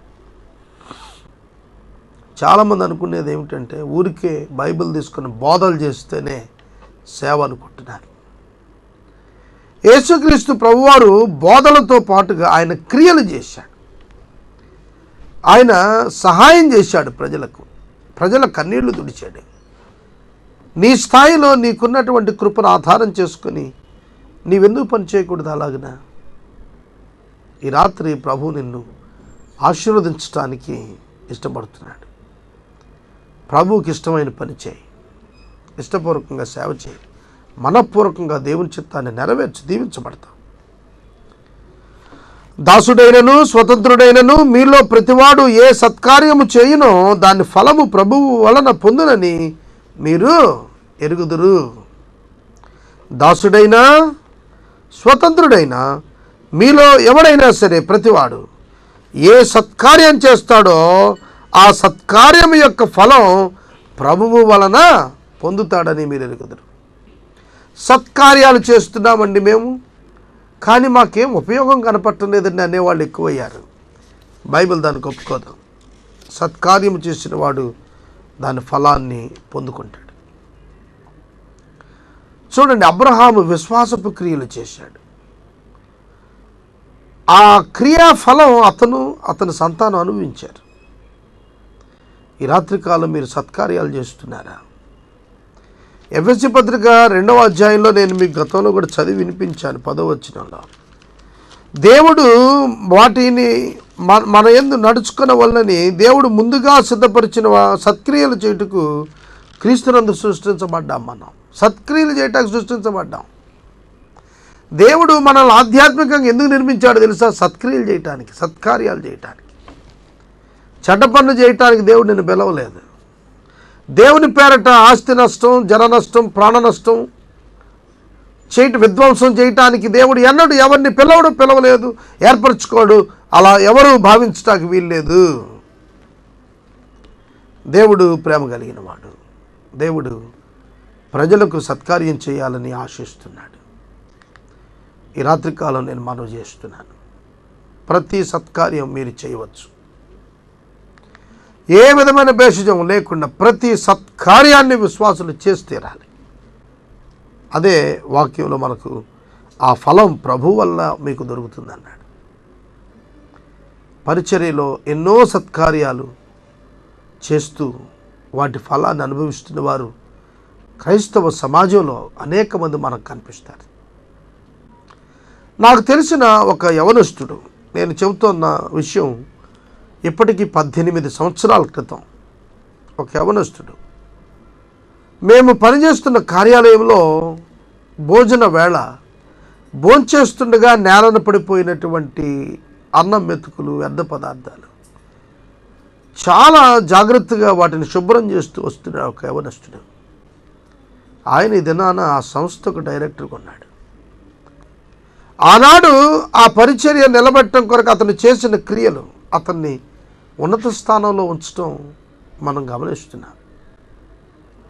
చాలామంది అనుకునేది ఏమిటంటే ఊరికే బైబిల్ తీసుకుని బోధలు చేస్తేనే సేవ అనుకుంటున్నారు. యేసుక్రీస్తు ప్రభువారు బోధలతో పాటుగా ఆయన క్రియలు చేశాడు. ఆయన సహాయం చేశాడు ప్రజలకు. ప్రజల కన్నీళ్లు తుడిచాడు. నీ స్థాయిలో నీకున్నటువంటి కృపను ఆధారం చేసుకొని నీవెందుకు పని చేయకూడదు అలాగనా? ఈ రాత్రి ప్రభు నిన్ను ఆశీర్వదించడానికి ఇష్టపడుతున్నాడు. ప్రభువుకి ఇష్టమైన పని చేయి. ఇష్టపూర్వకంగా సేవ చేయి. మనఃపూర్వకంగా దేవుని చిత్తాన్ని నెరవేర్చి దీవించబడతాం. దాసుడైనను స్వతంత్రుడైనను మీలో ప్రతివాడు ఏ సత్కార్యము చేయునో దాని ఫలము ప్రభువు వలన పొందునని మీరు ఎరుగుదురు. దాసుడైనా స్వతంత్రుడైనా మీలో ఎవడైనా సరే ప్రతివాడు ఏ సత్కార్యం చేస్తాడో ఆ సత్కార్యం యొక్క ఫలం ప్రభువు వలన పొందుతాడని మీరు ఎరుగుదురు. సత్కార్యాలు చేస్తున్నామండి మేము, కానీ మాకేం ఉపయోగం కనపట్టలేదండి అనేవాళ్ళు ఎక్కువయ్యారు. బైబిల్ దానికి ఒప్పుకోదు. సత్కార్యం చేసిన వాడు దాని ఫలాన్ని పొందుకుంటాడు. చూడండి, అబ్రహాము విశ్వాసపు క్రియలు చేశాడు. ఆ క్రియా ఫలం అతని సంతానం అనుభవించారు. ఈ రాత్రికాలం మీరు సత్కార్యాలు చేస్తున్నారా? ఎఫెసీ పత్రిక 2వ అధ్యాయంలో నేను మీకు గతంలో కూడా చదివి వినిపించాను. 10వ వచనంలో దేవుడు వాటిని మన యందు నడుచుకున్న వల్లని దేవుడు ముందుగా సిద్ధపరిచిన సత్క్రియలు చేయుటకు క్రీస్తునందు సృష్టించబడ్డాం. మనం సత్క్రియలు చేయటానికి సృష్టించబడ్డాం. దేవుడు మనల్ని ఆధ్యాత్మికంగా ఎందుకు నిర్మించాడు తెలుసా? సత్క్రియలు చేయటానికి, సత్కార్యాలు చేయటానికి. చెడ్డ పనులు చేయటానికి దేవుడు నిన్ను పిలవలేదు. దేవుని పేరట ఆస్తి నష్టం, జన నష్టం, ప్రాణ నష్టం విధ్వంసం చేయటానికి దేవుడు ఎన్నడూ ఎవరిని పిలవలేదు, ఏర్పరచుకోడు. అలా ఎవరు భావించటానికి వీల్లేదు. దేవుడు ప్రేమ కలిగిన వాడు. దేవుడు ప్రజలకు సత్కార్యం చేయాలని ఆశిస్తున్నాడు. ఈ రాత్రికాలం నేను మనవి చేస్తున్నాను, ప్రతి సత్కార్యం మీరు చేయవచ్చు. ఏ విధమైన భేషజం లేకుండా ప్రతి సత్కార్యాన్ని విశ్వాసులు చేసి తీరాలి. అదే వాక్యంలో మనకు ఆ ఫలం ప్రభు వల్ల మీకు దొరుకుతుందన్నాడు. పరిచర్యలో ఎన్నో సత్కార్యాలు చేస్తూ వాటి ఫలాన్ని అనుభవిస్తున్న వారు క్రైస్తవ సమాజంలో అనేక మంది మనకు కనిపిస్తారు. నాకు తెలిసిన ఒక యవనస్తుడు, నేను చెబుతున్న విషయం ఇప్పటికీ 18 సంవత్సరాల క్రితం, ఒక యవనస్తుడు, మేము పనిచేస్తున్న కార్యాలయంలో భోజన వేళ భోంచేస్తుండగా నేలన పడిపోయినటువంటి అన్నం మెతుకులు, వ్యర్థ పదార్థాలు చాలా జాగ్రత్తగా వాటిని శుభ్రం చేస్తూ వస్తున్నాడు ఒక యవనస్తుడు. ఆయన ఈ దినాన ఆ సంస్థకు డైరెక్టర్గా ఉన్నాడు. ఆనాడు ఆ పరిచర్య నిలబెట్టడం కొరకు అతను చేసిన క్రియలు అతన్ని ఉన్నత స్థానంలో ఉంచడం మనం గమనిస్తున్నాం.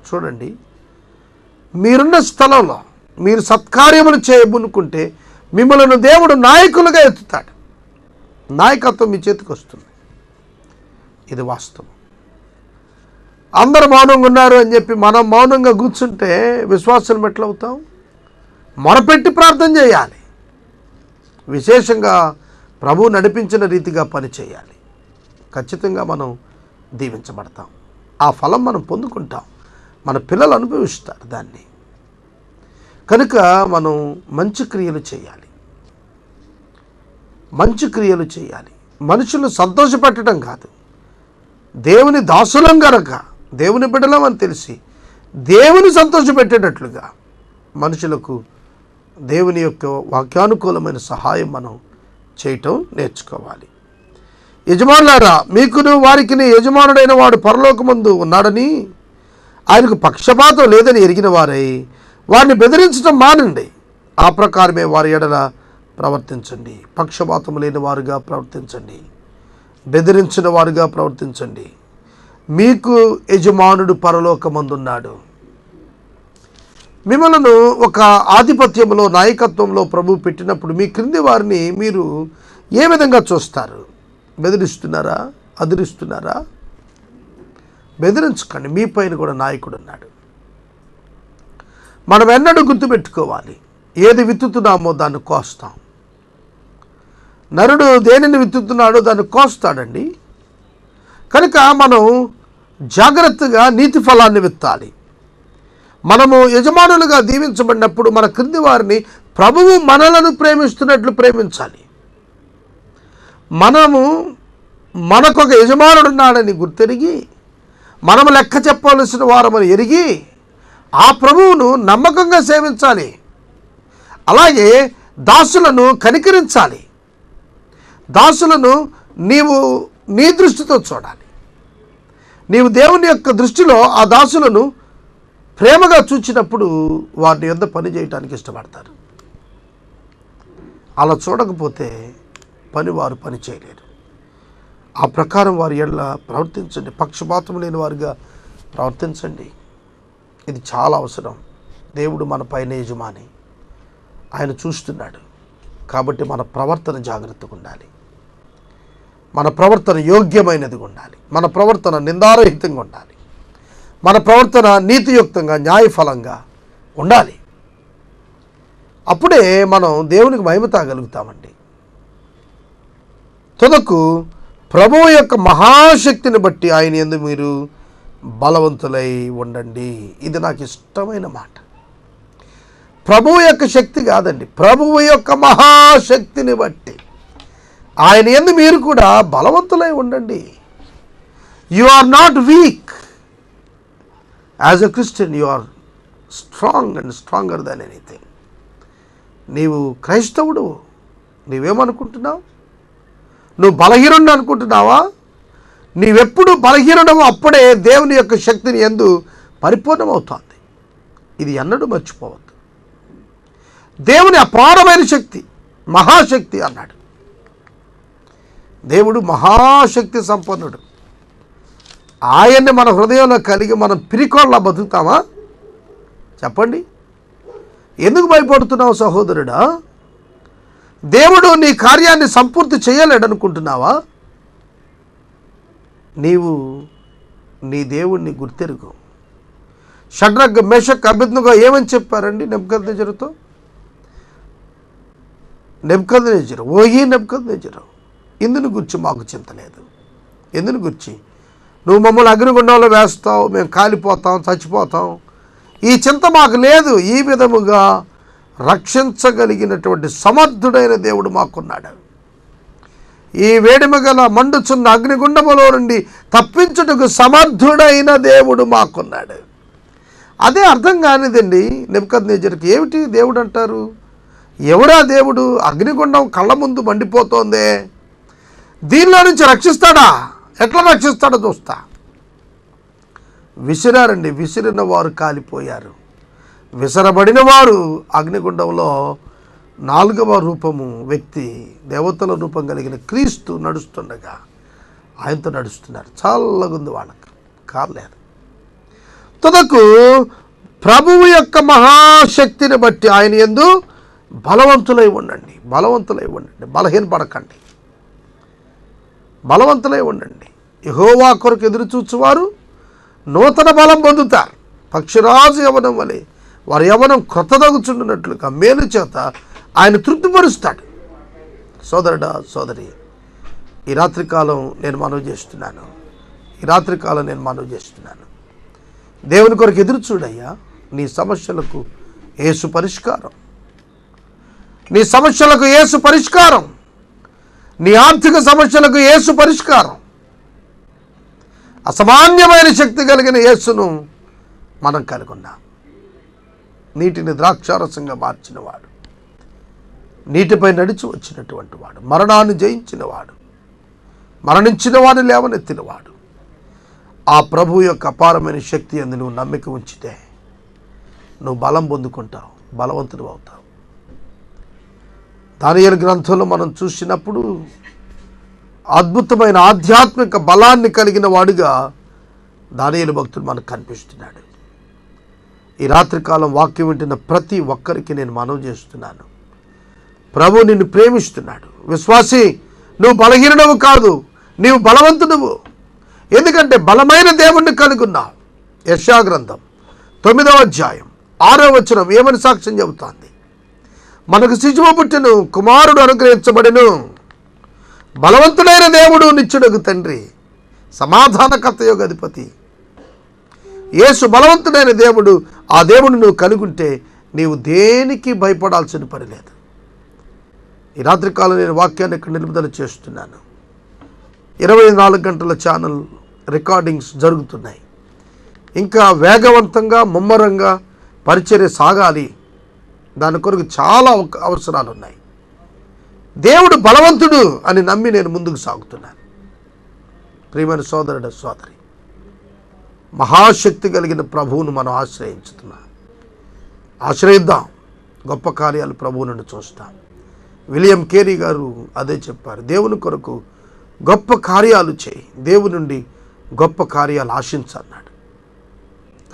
చూడండి, మీరున్న స్థలంలో మీరు సత్కార్యములు చేయబునుకుంటే మిమ్మల్ని దేవుడు నాయకులుగా ఎత్తుతాడు. నాయకత్వం మీ చేతికి వస్తుంది. ఇది వాస్తవం. అందరు మౌనంగా ఉన్నారు అని చెప్పి మనం మౌనంగా కూర్చుంటే విశ్వాసం ఎట్లవుతాం? మొరపెట్టి ప్రార్థన చేయాలి. విశేషంగా ప్రభువు నడిపించిన రీతిగా పని చేయాలి. ఖచ్చితంగా మనం దీవించబడతాం. ఆ ఫలం మనం పొందుకుంటాం. మన పిల్లలు అనుభవిస్తారు దాన్ని. కనుక మనం మంచి క్రియలు చేయాలి. మంచి క్రియలు చేయాలి. మనుషులను సంతోషపెట్టడం కాదు, దేవుని దాసులం గనక, దేవుని బిడ్డలం అని తెలిసి దేవుని సంతోషపెట్టేటట్లుగా మనుషులకు దేవుని యొక్క వాక్యానుకూలమైన సహాయం మనం చేయటం నేర్చుకోవాలి. యజమానులారా, మీకును వారికిని యజమానుడైన వాడు పరలోకమందు ఉన్నాడని, ఆయనకు పక్షపాతం లేదని ఎరిగిన వారై వారిని బెదిరించడం మానండి. ఆ ప్రకారమే వారి ఎడల ప్రవర్తించండి. పక్షపాతం లేని వారుగా ప్రవర్తించండి. బెదిరించిన వారుగా ప్రవర్తించండి. మీకు యజమానుడు పరలోకమందున్నాడు. మిమ్మల్ని ఒక ఆధిపత్యంలో, నాయకత్వంలో ప్రభు పెట్టినప్పుడు మీ క్రింది వారిని మీరు ఏ విధంగా చూస్తారు? బెదిరిస్తున్నారా? అదిరిస్తున్నారా? బెదిరించకండి. మీ పైన కూడా నాయకుడు ఉన్నాడు. మనం ఎన్నడూ గుర్తుపెట్టుకోవాలి, ఏది విత్తుతున్నామో దాన్ని కోస్తాం. నరుడు దేనిని విత్తుతున్నాడో దాన్ని కోస్తాడండి. కనుక మనం జాగ్రత్తగా నీతి ఫలాన్ని విత్తాలి. మనము యజమానులుగా దీవించబడినప్పుడు మన క్రింది వారిని ప్రభువు మనలను ప్రేమిస్తున్నట్లు ప్రేమించాలి. మనకొక యజమానుడున్నాడని గుర్తెరిగి, మనము లెక్క చెప్పవలసిన వారమని ఎరిగి ఆ ప్రభువును నమ్మకంగా సేవించాలి. అలాగే దాసులను కనికరించాలి. దాసులను నీవు నీ దృష్టితో చూడాలి. నీవు దేవుని యొక్క దృష్టిలో ఆ దాసులను ప్రేమగా చూచినప్పుడు వారిని యొద్ద పని చేయడానికి ఇష్టపడతారు. అలా చూడకపోతే వారు పని చేయలేరు. ఆ ప్రకారం వారి ఎడల ప్రవర్తించండి. పక్షపాతం లేని వారిగా ప్రవర్తించండి. ఇది చాలా అవసరం. దేవుడు మన పైన యజమాని, ఆయన చూస్తున్నాడు. కాబట్టి మన ప్రవర్తన జాగ్రత్తగా ఉండాలి. మన ప్రవర్తన యోగ్యమైనదిగా ఉండాలి. మన ప్రవర్తన నిందారహితంగా ఉండాలి. మన ప్రవర్తన నీతియుక్తంగా, న్యాయఫలంగా ఉండాలి. అప్పుడే మనం దేవునికి మహిమ తాగలుగుతామండి. తుదకు ప్రభువు యొక్క మహాశక్తిని బట్టి ఆయన యందు మీరు బలవంతులై ఉండండి. ఇది నాకు ఇష్టమైన మాట. ప్రభువు యొక్క శక్తి కాదండి, ప్రభువు యొక్క మహాశక్తిని బట్టి ఆయన యందు మీరు కూడా బలవంతులై ఉండండి. You are not weak. As a Christian you are strong and stronger than anything. నీవు క్రైస్తవుడు, నీవేమనుకుంటున్నావు? నువ్వు బలహీనుడు అనుకుంటున్నావా? నీవెప్పుడు బలహీనుడవో అప్పుడే దేవుని యొక్క శక్తిని యందు పరిపూర్ణమవుతుంది. ఇది ఎన్నడూ మర్చిపోవద్దు. దేవుని అపారమైన శక్తి, మహాశక్తి అన్నాడు. దేవుడు మహాశక్తి సంపన్నుడు. ఆయన్ని మన హృదయంలో కలిగి మనం పిరికోళ్ళ బతుకుతామా? చెప్పండి. ఎందుకు భయపడుతున్నావు సహోదరుడా? దేవుడు నీ కార్యాన్ని సంపూర్తి చేయలేడనుకుంటున్నావా? నీవు నీ దేవుణ్ణి గుర్తెరుగు. షడ్రగ్, మేషక్, అబేద్నెగో ఏమని చెప్పారండి నెబుకద్నెజరుతో? నెబుకద్నెజరు, ఓ ఈ నెబుకద్నెజరు, ఇందుని గురించి మాకు చింత లేదు. ఎందుని గురించి? నువ్వు మమ్మల్ని అగ్నిగుండంలో వేస్తావు, మేము కాలిపోతాం, చచ్చిపోతాం, ఈ చింత మాకు లేదు. ఈ విధముగా రక్షించగలిగినటువంటి సమర్థుడైన దేవుడు మాకున్నాడు. ఈ వేడిమ గల మండుచున్న అగ్నిగుండములో నుండి తప్పించుటకు సమర్థుడైన దేవుడు మాకున్నాడు. అదే అర్థం కానిదండి నెబుకద్నెజరుకి. ఏమిటి దేవుడు అంటారు? ఎవరా దేవుడు? అగ్నిగుండం కళ్ళ ముందు మండిపోతోందే, దీనిలో నుంచి రక్షిస్తాడా? ఎట్లా రక్షిస్తాడో చూస్తా. విసిరారండి, విసిరిన వారు కాలిపోయారు. విసరబడిన వారు అగ్నిగుండంలో 4వ రూపము వ్యక్తి, దేవతల రూపం కలిగిన క్రీస్తు నడుస్తుండగా ఆయనతో నడుస్తున్నారు. చల్లగుంది వాళ్ళకి, కాలేదు. తుదకు ప్రభువు యొక్క మహాశక్తిని బట్టి ఆయన యందు బలవంతులై ఉండండి. బలవంతులై ఉండండి, బలహీనపడకండి. బలవంతులై ఉండండి. యెహోవా కొరకు ఎదురు చూచువారు నూతన బలం పొందుతారు. పక్షిరాజు యవనం వలె వారి యవనం క్రొత్తదగుచుండునట్లుగా మేలు చేత ఆయన తృప్తిపరుస్తాడు. సోదరుడా, సోదరి, ఈ రాత్రికాలం నేను మనవి చేస్తున్నాను. దేవుని కొరకు ఎదురు చూడయ్యా. నీ సమస్యలకు యేసు పరిష్కారం. నీ ఆర్థిక సమస్యలకు యేసు పరిష్కారం. అసామాన్యమైన శక్తి కలిగిన యేసును మనం కనుగొన్నాం. నీటిని ద్రాక్షారసంగా మార్చినవాడు, నీటిపై నడిచి వచ్చినటువంటి వాడు, మరణాన్ని జయించినవాడు, మరణించిన వాడు లేవనెత్తినవాడు. ఆ ప్రభు యొక్క అపారమైన శక్తి అందు నువ్వు నమ్మిక ఉంచితే నువ్వు బలం పొందుకుంటావు, బలవంతుడు అవుతావు. దానియేలు గ్రంథంలో మనం చూసినప్పుడు అద్భుతమైన ఆధ్యాత్మిక బలాన్ని కలిగిన వాడుగా దానియేలు భక్తుడు మనకు కనిపిస్తున్నాడు. ఈ రాత్రికాలం వాక్యం వింటున్న ప్రతి ఒక్కరికి నేను మనవి చేస్తున్నాను, ప్రభు నిన్ను ప్రేమిస్తున్నాడు. విశ్వాసి, నువ్వు బలహీనుడవు కాదు, నీవు బలవంతుడువు. ఎందుకంటే బలమైన దేవుణ్ణి కనుగొన్నావు. యెషయా గ్రంథం 9వ అధ్యాయం 6వ వచనం ఏమని సాక్ష్యం చెబుతోంది? మనకు శిశువు పుట్టెను, కుమారుడు అనుగ్రహించబడెను, బలవంతుడైన దేవుడు, నిత్యుడగు తండ్రి, సమాధానకర్తయగు అధిపతి. యేసు బలవంతుడైన దేవుడు. ఆ దేవుడు నువ్వు కనుగొంటే నీవు దేనికి భయపడాల్సిన పని లేదు. ఈ రాత్రికాలం నేను వాక్యాన్ని ఇక్కడ నిలుపుదల చేస్తున్నాను. 24 గంటల ఛానల్ రికార్డింగ్స్ జరుగుతున్నాయి. ఇంకా వేగవంతంగా ముమ్మరంగా పరిచర్య సాగాలి. దాని కొరకు చాలా అవసరాలు ఉన్నాయి. దేవుడు బలవంతుడు అని నమ్మి నేను ముందుకు సాగుతున్నాను. ప్రియమైన సోదరుడు, సోదరి, మహాశక్తి కలిగిన ప్రభువును మనం ఆశ్రయిద్దాం. గొప్ప కార్యాలు ప్రభువు నుండి చూస్తాం. విలియం కేరీ గారు అదే చెప్పారు. దేవుని కొరకు గొప్ప కార్యాలు చేయి, దేవుని నుండి గొప్ప కార్యాలు ఆశించన్నాడు.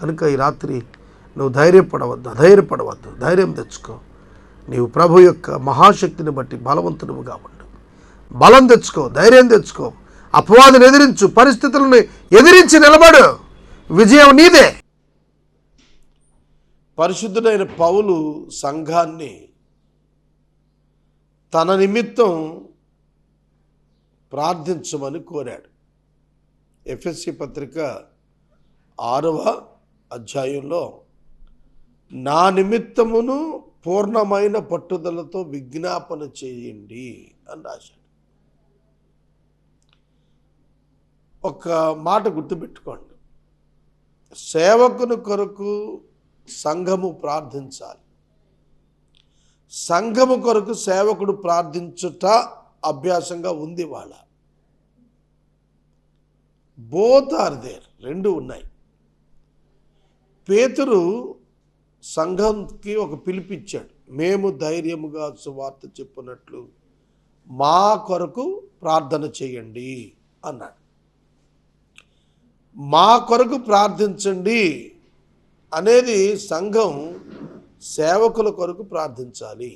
కనుక ఈ రాత్రి నువ్వు అధైర్యపడవద్దు, ధైర్యం తెచ్చుకో. నీవు ప్రభు యొక్క మహాశక్తిని బట్టి బలవంతుడుగా ఉండు. బలం తెచ్చుకో, ధైర్యం తెచ్చుకో. అపవాదుని ఎదిరించు, పరిస్థితులను ఎదిరించి నిలబడు. విజయం నీదే. పరిశుద్ధుడైన పౌలు సంఘాన్ని తన నిమిత్తం ప్రార్థించమని కోరాడు. ఎఫెసీ పత్రిక 6వ అధ్యాయంలో నా నిమిత్తమును పూర్ణమైన పట్టుదలతో విజ్ఞాపన చేయండి అని రాశాడు. ఒక మాట గుర్తుపెట్టుకోండి, సేవకుని కొరకు సంఘము ప్రార్థించాలి. సంఘము కొరకు సేవకుడు ప్రార్థించుట అభ్యాసంగా ఉంది. వాళ్ళ బోత్ ఆర్ దేర్, రెండు ఉన్నాయి. పేతురు సంఘంకి ఒక పిలిపిచ్చాడు, మేము ధైర్యముగా సువార్త చెప్పినట్లు మా కొరకు ప్రార్థన చేయండి అన్నాడు. మా కొరకు ప్రార్థించండి అనేది సంఘం సేవకుల కొరకు ప్రార్థించాలి.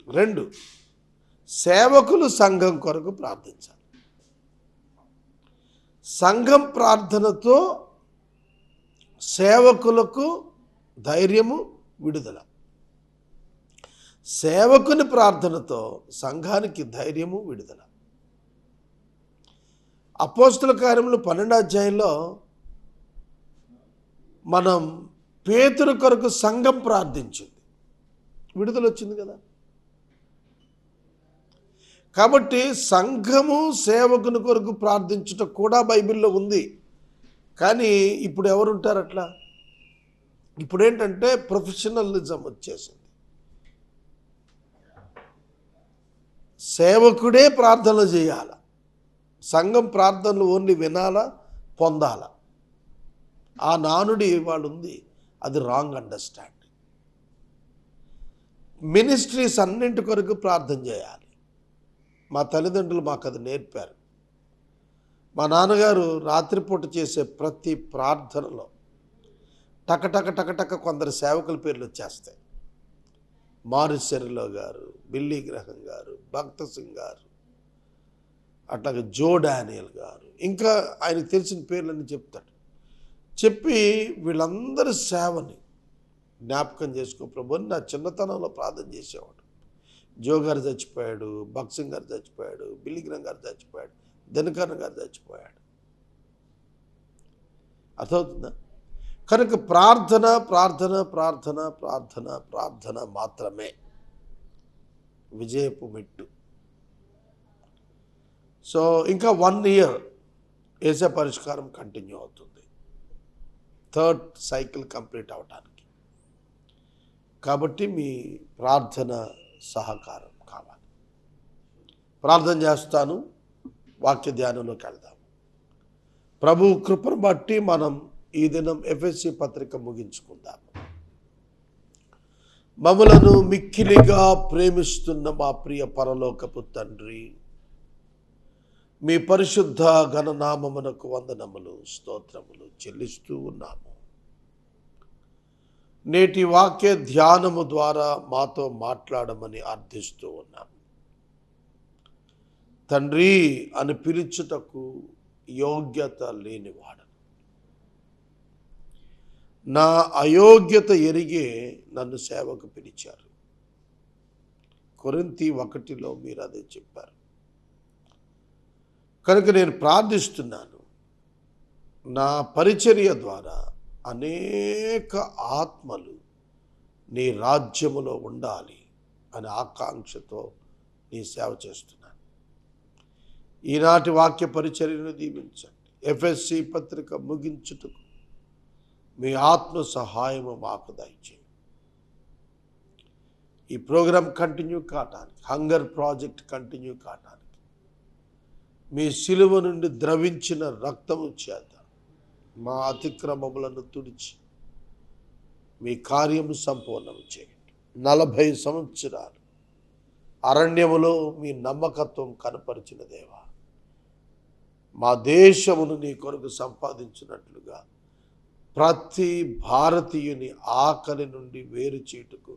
2, సేవకులు సంఘం కొరకు ప్రార్థించాలి. సంఘం ప్రార్థనతో సేవకులకు ధైర్యము, విడుదల. సేవకుని ప్రార్థనతో సంఘానికి ధైర్యము, విడుదల. అపోస్తుల కార్యములు 12వ అధ్యాయంలో మనం పేతురు కొరకు సంఘం ప్రార్థించింది, విడుదల వచ్చింది కదా. కాబట్టి సంఘము సేవకుని కొరకు ప్రార్థించుట కూడా బైబిల్లో ఉంది. కానీ ఇప్పుడు ఎవరుంటారు అట్లా? ఇప్పుడు ఏంటంటే ప్రొఫెషనలిజం వచ్చేసింది. సేవకుడే ప్రార్థనలు చేయాల, సంఘం ప్రార్థనలు ఓన్లీ వినాలా, పొందాలా. ఆ నానుడి వాళ్ళు ఉంది, అది రాంగ్ అండర్స్టాండింగ్. మినిస్ట్రీస్ అన్నింటి కొరకు ప్రార్థన చేయాలి. మా తల్లిదండ్రులు మాకు అది నేర్పారు. మా నాన్నగారు రాత్రిపూట చేసే ప్రతి ప్రార్థనలో టక కొందరు సేవకుల పేర్లు వచ్చేస్తాయి. మారిసెరిలో గారు, బిల్లీ గ్రహం గారు, భక్త సింగ్ గారు, అట్లాగే జో డానియల్ గారు, ఇంకా ఆయనకు తెలిసిన పేర్లన్నీ చెప్తాడు. చెప్పి వీళ్ళందరి సేవని జ్ఞాపకం చేసుకో ప్రభు అని నా చిన్నతనంలో ప్రార్థన చేసేవాడు. జో గారు చచ్చిపోయాడు, భక్సింగ్ గారు చచ్చిపోయాడు, బిల్లిగ్రమ్ గారు చచ్చిపోయాడు, దినకరణ గారు చచ్చిపోయాడు. అర్థమవుతుందా? కనుక ప్రార్థన ప్రార్థన ప్రార్థన ప్రార్థన ప్రార్థన మాత్రమే విజయపు మెట్టు. సో ఇంకా 1 year ఏసే పరిష్కారం కంటిన్యూ అవుతుంది, 3rd cycle కంప్లీట్ అవడానికి. కాబట్టి మీ ప్రార్థన సహకారం కావాలి. ప్రార్థన చేస్తాను, వాక్య ధ్యానంలోకి వెళ్దాం. ప్రభు కృపను బట్టి మనం ఈ దినం ఎఫెసీ పత్రిక ముగించుకుందాం. మమ్మలను మిక్కిలిగా ప్రేమిస్తున్న మా ప్రియ పరలోకపు తండ్రి, మీ పరిశుద్ధ ఘననామమునకు వందనములు స్తోత్రములు చెల్లిస్తూ ఉన్నాము. నేటి వాక్య ధ్యానము ద్వారా మాతో మాట్లాడమని అర్థిస్తూ ఉన్నాము. తండ్రి అని పిలుచుటకు యోగ్యత లేనివాడు, నా అయోగ్యత ఎరిగే నన్ను సేవకు పిలిచారు. కొరింథీ 1లో మీరు అదే చెప్పారు. కనుక నేను ప్రార్థిస్తున్నాను, నా పరిచర్య ద్వారా అనేక ఆత్మలు నీ రాజ్యములో ఉండాలి అనే ఆకాంక్షతో నీ సేవ చేస్తున్నాను. ఈనాటి వాక్య పరిచర్యను దీవించండి. ఎఫెసీ పత్రిక ముగించుటకు మీ ఆత్మ సహాయము మాకు దయచేయండి. ఈ ప్రోగ్రాం కంటిన్యూ కావటానికి, హంగర్ ప్రాజెక్ట్ కంటిన్యూ కావటానికి మీ శిలువ నుండి ద్రవించిన రక్తము చేత మా అతిక్రమములను తుడిచి మీ కార్యము సంపూర్ణము చేయండి. 40 సంవత్సరాలు అరణ్యములో మీ నమ్మకత్వం కనపరిచిన దేవా, మా దేశమును నీ కొరకు సంపాదించినట్లుగా ప్రతి భారతీయుని ఆకలి నుండి వేరు చేయుటకు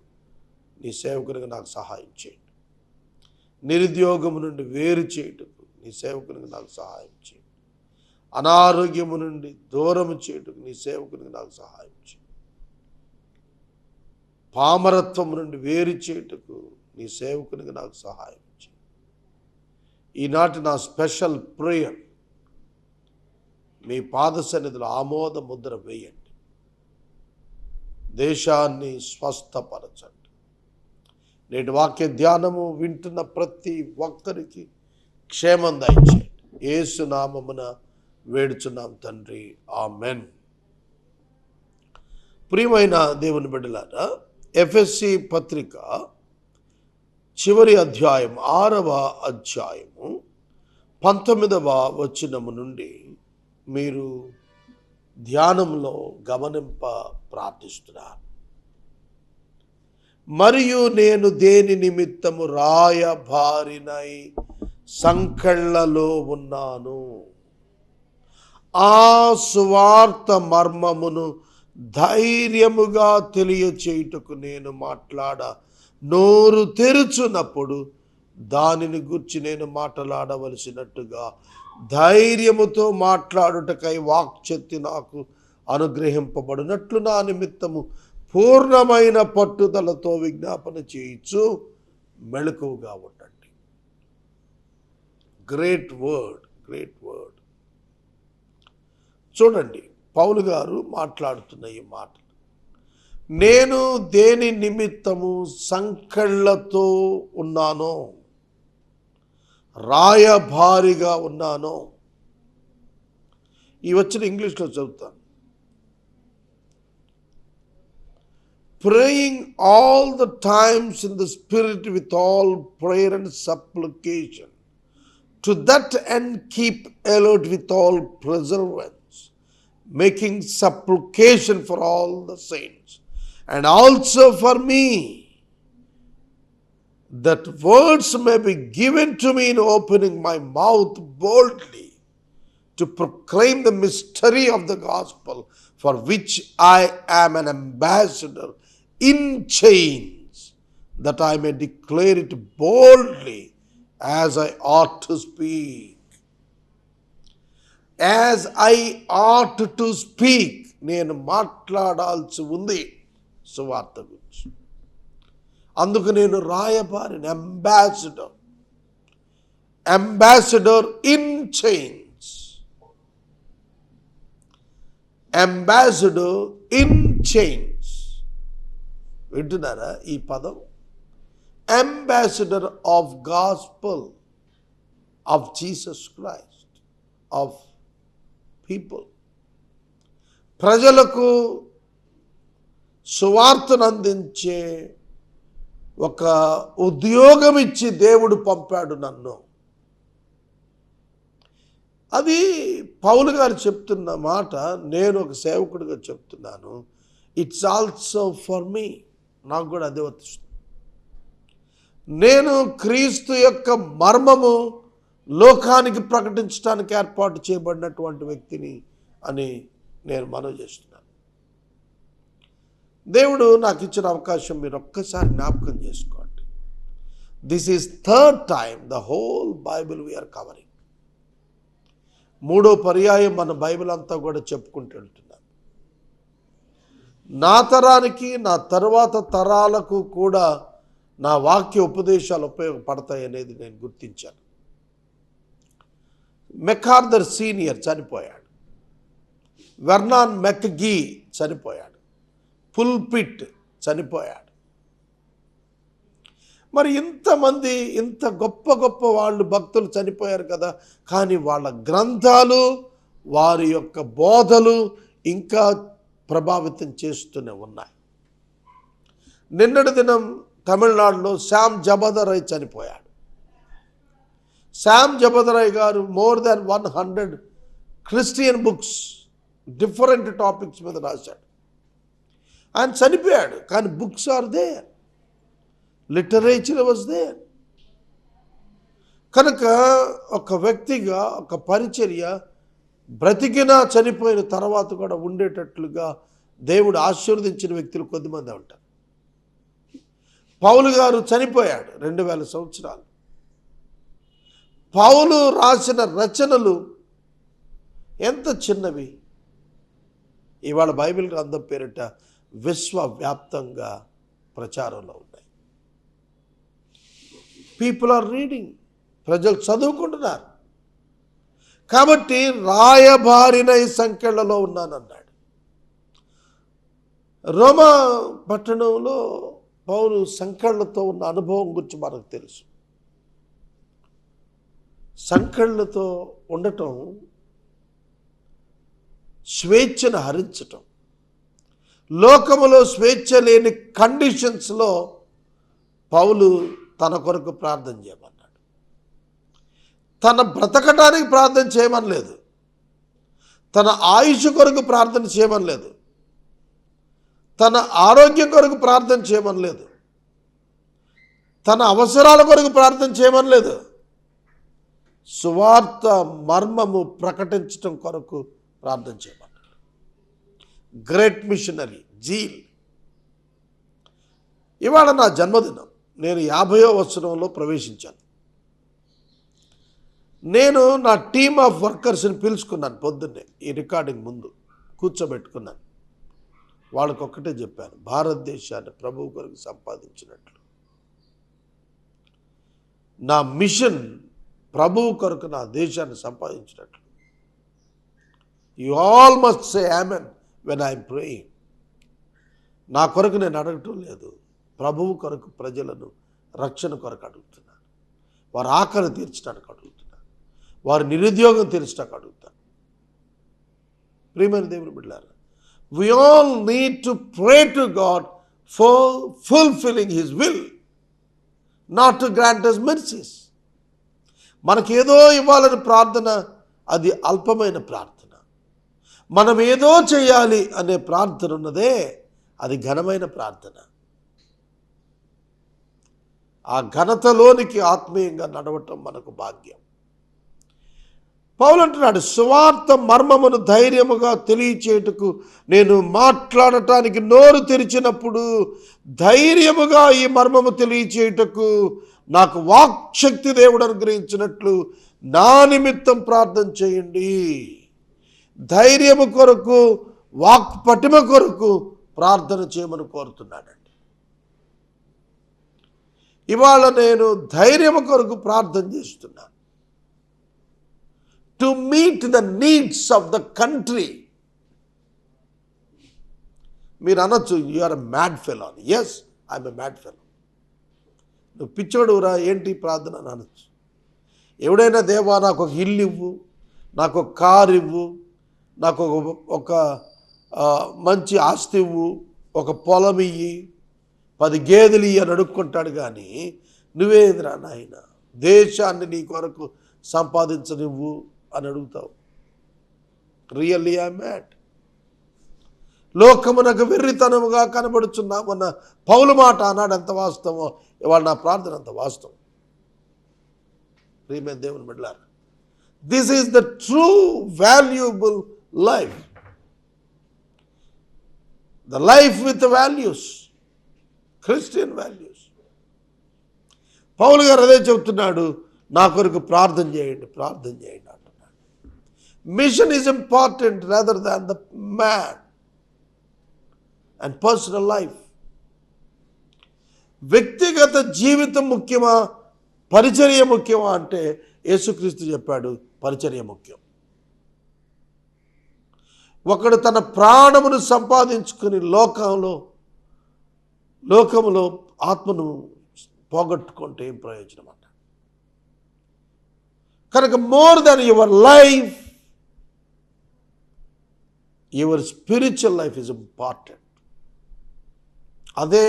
నీ సేవకునిగా నాకు సహాయం చేయండి. నిరుద్యోగము నుండి వేరు చేయుటకు నీ సేవకునిగా నాకు సహాయం చేయండి. అనారోగ్యము నుండి దూరము చేయుటకు నీ సేవకునిగా నాకు సహాయం చేయండి. పామరత్వము నుండి వేరు చేయుటకు నీ సేవకునిగా నాకు సహాయం చేయండి. ఈనాటి నా స్పెషల్ ప్రేయర్, మీ పాద సన్నిధిలో ఆమోద ముద్ర వేయండి. దేశాన్ని స్వస్థపరచండి. నేటి వాక్య ధ్యానము వింటున్న ప్రతి ఒక్కరికి క్షేమం దయచేయండి. యేసు నామమున వేడుచున్నాం తండ్రి, ఆమెన్. ప్రియమైన దేవుని బిడ్డలారా, ఎఫెసీ పత్రిక చివరి అధ్యాయం 6వ అధ్యాయము 19వ వచనము నుండి మీరు ధ్యానంలో గమనింప ప్రార్థిస్తున్నారు. మరియు నేను దేని నిమిత్తము రాయబారినై సంకెళ్లలో ఉన్నాను, ఆ సువార్త మర్మమును ధైర్యముగా తెలియచేయుటకు నేను మాట్లాడ నోరు తెరుచున్నప్పుడు దానిని గురించి నేను మాట్లాడవలసినట్టుగా ధైర్యముతో మాట్లాడుటకై వాక్శక్తి నాకు అనుగ్రహింపబడినట్లు నా నిమిత్తము పూర్ణమైన పట్టుదలతో విజ్ఞాపన చేయించు మెళకువగా ఉండండి. Great word, great word. చూడండి, పౌలు గారు మాట్లాడుతున్న ఈ మాటలు, నేను దేని నిమిత్తము సంకెళ్లతో ఉన్నానో, రాయబారిగా ఉన్నానో. ఈ వచ్చిన ఇంగ్లీష్లో చదువుతాను. Praying all the times in the Spirit with all prayer and supplication, to that end keep alert with all perseverance, making supplication for all the saints, and also for me, that words may be given to me in opening my mouth boldly to proclaim the mystery of the gospel, for which I am an ambassador in chains, that I may declare it boldly as I ought to speak. As I ought to speak, నేను మాట్లాడాల్సి ఉంది సువార్త గురించి. అందుకు నేను రాయబారిని, ambassador in chains. Ambassador in chains. వింటున్నారా ఈ పదం? Ambassador of gospel of Jesus Christ, of people. ప్రజలకు సువార్తను అందించే ఒక ఉద్యోగం ఇచ్చి దేవుడు పంపాడు నన్ను. అది పౌలు గారు చెప్తున్న మాట, నేను ఒక సేవకుడిగా చెప్తున్నాను. ఇట్స్ ఆల్సో ఫర్ మీ, నాకు కూడా అదే వర్తిస్తుంది. నేను క్రీస్తు యొక్క మర్మము లోకానికి ప్రకటించడానికి ఏర్పాటు చేయబడినటువంటి వ్యక్తిని అని నేను మనవి చేస్తున్నాను. దేవుడు నాకు ఇచ్చిన అవకాశం మీరు ఒక్కసారి జ్ఞాపకం చేసుకోండి. This is third time the whole Bible we are covering. 3వ పర్యాయం మన బైబిల్ అంతా కూడా చెప్పుకుంటూ వెళ్తున్నాం. నా తరానికి, నా తరువాత తరాలకు కూడా నా వాక్య ఉపదేశాలు ఉపయోగపడతాయి అనేది నేను గుర్తించాను. మెకార్థర్ సీనియర్ చనిపోయాడు. వెర్నాన్ మెక్గీ చనిపోయాడు. పుల్పిట్ చనిపోయాడు. మరి ఇంతమంది, ఇంత గొప్ప గొప్ప వాళ్ళు, భక్తులు చనిపోయారు కదా, కానీ వాళ్ళ గ్రంథాలు, వారి యొక్క బోధలు ఇంకా ప్రభావితం చేస్తూనే ఉన్నాయి. నిన్నటి దినం తమిళనాడులో శ్యామ్ జబదరాయ్ చనిపోయాడు. శ్యామ్ జబదరాయ్ గారు more than 100 Christian books different topics మీద రాశాడు. ఆయన చనిపోయాడు, కానీ books are there, literature was there. కనుక ఒక వ్యక్తిగా, ఒక పరిచర్య బ్రతికినా చనిపోయిన తర్వాత కూడా ఉండేటట్లుగా దేవుడు ఆశీర్వదించిన వ్యక్తులు కొద్దిమంది ఉంటారు. పౌలు గారు చనిపోయాడు 2000 సంవత్సరాలు. పౌలు రాసిన రచనలు ఎంత చిన్నవి, ఇవాళ బైబిల్ గ్రంథం పేరిట విశ్వవ్యాప్తంగా ప్రచారంలో ఉన్నాయి. పీపుల్ ఆర్ రీడింగ్, ప్రజలు చదువుకుంటున్నారు. కాబట్టి రాయబారిన ఈ సంఖ్యలలో ఉన్నానన్నాడు. రోమా పట్టణంలో పౌలు సంఖ్యలతో ఉన్న అనుభవం గురించి మనకు తెలుసు. సంఖ్యలతో ఉండటం స్వేచ్ఛను హరించటం. లోకములో స్వేచ్ఛ లేని కండిషన్స్లో పౌలు తన కొరకు ప్రార్థన చేయమన్నాడు. తన బ్రతకడానికి ప్రార్థన చేయమని లేదు, తన ఆయుష్ కొరకు ప్రార్థన చేయమని లేదు, తన ఆరోగ్యం కొరకు ప్రార్థన చేయమని లేదు, తన అవసరాల కొరకు ప్రార్థన చేయమని లేదు. సువార్త మర్మము ప్రకటించటం కొరకు ప్రార్థన చేయమన్నాడు. Great missionary zeal. ఇవాళ నా జన్మదినం. నేను 50వ వత్సరంలో ప్రవేశించాను. నేను నా టీమ్ ఆఫ్ వర్కర్స్ని పిలుచుకున్నాను. పొద్దున్నే ఈ రికార్డింగ్ ముందు కూర్చోబెట్టుకున్నాను. వాళ్ళకు ఒక్కటే చెప్పాను, భారతదేశాన్ని ప్రభువు కొరకు సంపాదించినట్లు, నా మిషన్ ప్రభువు కొరకు నా దేశాన్ని సంపాదించినట్లు. You all must say amen when I'm praying. నా కొరకు నేను అడగటం లేదు, ప్రభువు కొరకు, ప్రజలను రక్షణ కొరకు అడుగుతున్నాను. వారి ఆకలి తీర్చడానికి అడుగుతున్నాను, వారి నిరుద్యోగం తీర్చడానికి అడుగుతాను. ప్రియమైన దేవుని బిడ్డలారా, we all need to pray to God for fulfilling His will, not to grant us mercies. మనకేదో ఇవ్వాలని ప్రార్థన, అది అల్పమైన ప్రార్థన. మనం ఏదో చేయాలి అనే ప్రార్థన ఉన్నదే, అది ఘనమైన ప్రార్థన. ఆ ఘనతలోనికి ఆత్మీయంగా నడవటం మనకు భాగ్యం. పౌలు అంటున్నాడు, సువార్త మర్మమును ధైర్యముగా తెలియచేయుటకు నేను మాట్లాడటానికి నోరు తెరిచినప్పుడు, ధైర్యముగా ఈ మర్మము తెలియచేయుటకు నాకు వాక్శక్తి దేవుడు అనుగ్రహించినట్లు నా నిమిత్తం ప్రార్థన చేయండి. ధైర్యము కొరకు, వాక్ పటిమ కొరకు ప్రార్థన చేయమని కోరుతున్నాడండి. ఇవాళ నేను ధైర్యము కొరకు ప్రార్థన చేస్తున్నాను. To meet the needs of the country. మీరు అనొచ్చు, you are a mad fellow. Yes, I'm a mad fellow. నువ్వు పిచ్చోడురా, ఏంటి ప్రార్థన అని అనొచ్చు. ఎవడైనా దేవా నాకు ఒక ఇల్లు ఇవ్వు, నాకు ఒక కారు ఇవ్వు, నాకు ఒక మంచి ఆస్తి ఇవ్వు, ఒక పొలం ఇయ్యి, 10 గేదెలు ఇయ్యి అని అడుక్కుంటాడు. కానీ నువ్వేదిరా నాయన దేశాన్ని నీ కొరకు సంపాదించనివ్వు అని అడుగుతావు. Really I mad. లోకమునకు వెర్రితనముగా కనబడుచున్నామన్న పౌలు మాట అన్నాడు. ఎంత వాస్తవమో ఇవాళ నా ప్రార్థన అంత వాస్తవం. ప్రియమైన దేవుని బిడ్డలారా, this is the true valuable life, the life with values, Christian values. Paulu గారు అదే చెబుతున్నాడు, నా కొరకు ప్రార్థన చేయండి, ప్రార్థన చేయండి అంటున్నాడు. Mission is important rather than the man and personal life. వ్యక్తిగత జీవితం ముఖ్యమా, పరిచర్య ముఖ్యమా అంటే యేసుక్రీస్తు చెప్పాడు, పరిచర్య ముఖ్యం. ఒకడు తన ప్రాణమును సంపాదించుకుని లోకములో ఆత్మను పోగొట్టుకుంటే ఏం ప్రయోజనం అంట. కనుక more than your life, your spiritual life is important. అదే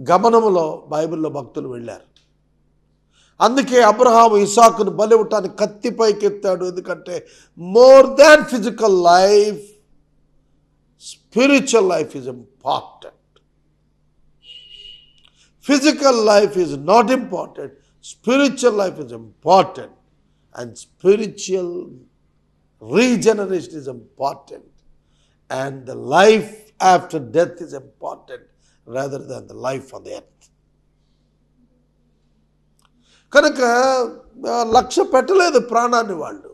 గమనములో బైబిల్లో భక్తులు వెళ్ళారు. అందుకే అబ్రహాము ఇసాకును బలివ్వటానికి కత్తిపైకి ఎత్తాడు. ఎందుకంటే more than physical life, spiritual life is important. Physical life is not important, spiritual life is important. And spiritual regeneration is important. And the life after death is important rather than the life on the earth. కనుక లక్ష్య పెట్టలేదు ప్రాణాన్ని వాళ్ళు.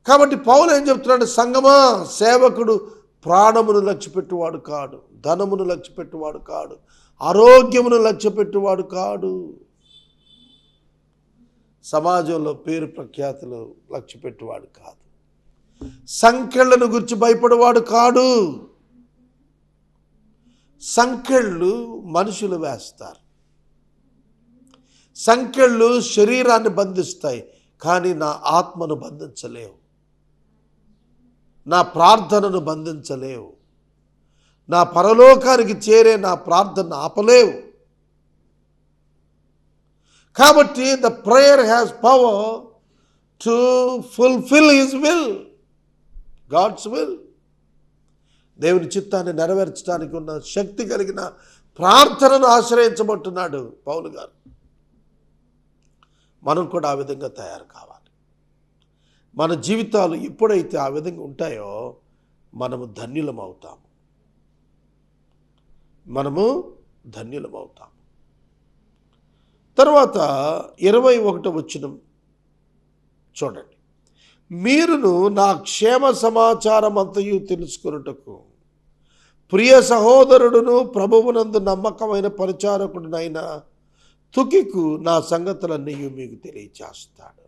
కాబట్టి పౌలు ఏం చెప్తున్నాడు, సంగమా, సేవకుడు ప్రాణమును లక్ష్యపెట్టువాడు కాడు, ధనమును లక్ష్యపెట్టువాడు కాడు, ఆరోగ్యమును లక్ష్యపెట్టువాడు కాడు, సమాజంలో పేరు ప్రఖ్యాతులు లక్ష్యపెట్టువాడు కాదు, సంఖ్యలను గురించి భయపడేవాడు కాడు. సంఖ్యలు మనుషులు వేస్తారు, సంఖ్యలు శరీరాన్ని బంధిస్తాయి, కానీ నా ఆత్మను బంధించలేవు, నా ప్రార్థనను బంధించలేవు, నా పరలోకానికి చేరే నా ప్రార్థన ఆపలేవు. కాబట్టి the prayer has power to fulfil his will, God's will. దేవుని చిత్తాన్ని నెరవేర్చడానికి ఉన్న శక్తి కలిగిన ప్రార్థనను ఆశ్రయించబట్టున్నాడు పౌలు గారు. మనం కూడా ఆ విధంగా తయారు కావాలి. మన జీవితాలు ఎప్పుడైతే ఆ విధంగా ఉంటాయో మనము ధన్యులమవుతాము, మనము ధన్యులమవుతాము. తర్వాత 21వ వచనం చూడండి. మీరును నా క్షేమ సమాచారం అంతయు తెలుసుకొనుటకు ప్రియ సహోదరుడును ప్రభువునందు నమ్మకమైన పరిచారకుడునైన తుకికు నా సంగతులన్నీ మీకు తెలియచేస్తాడు.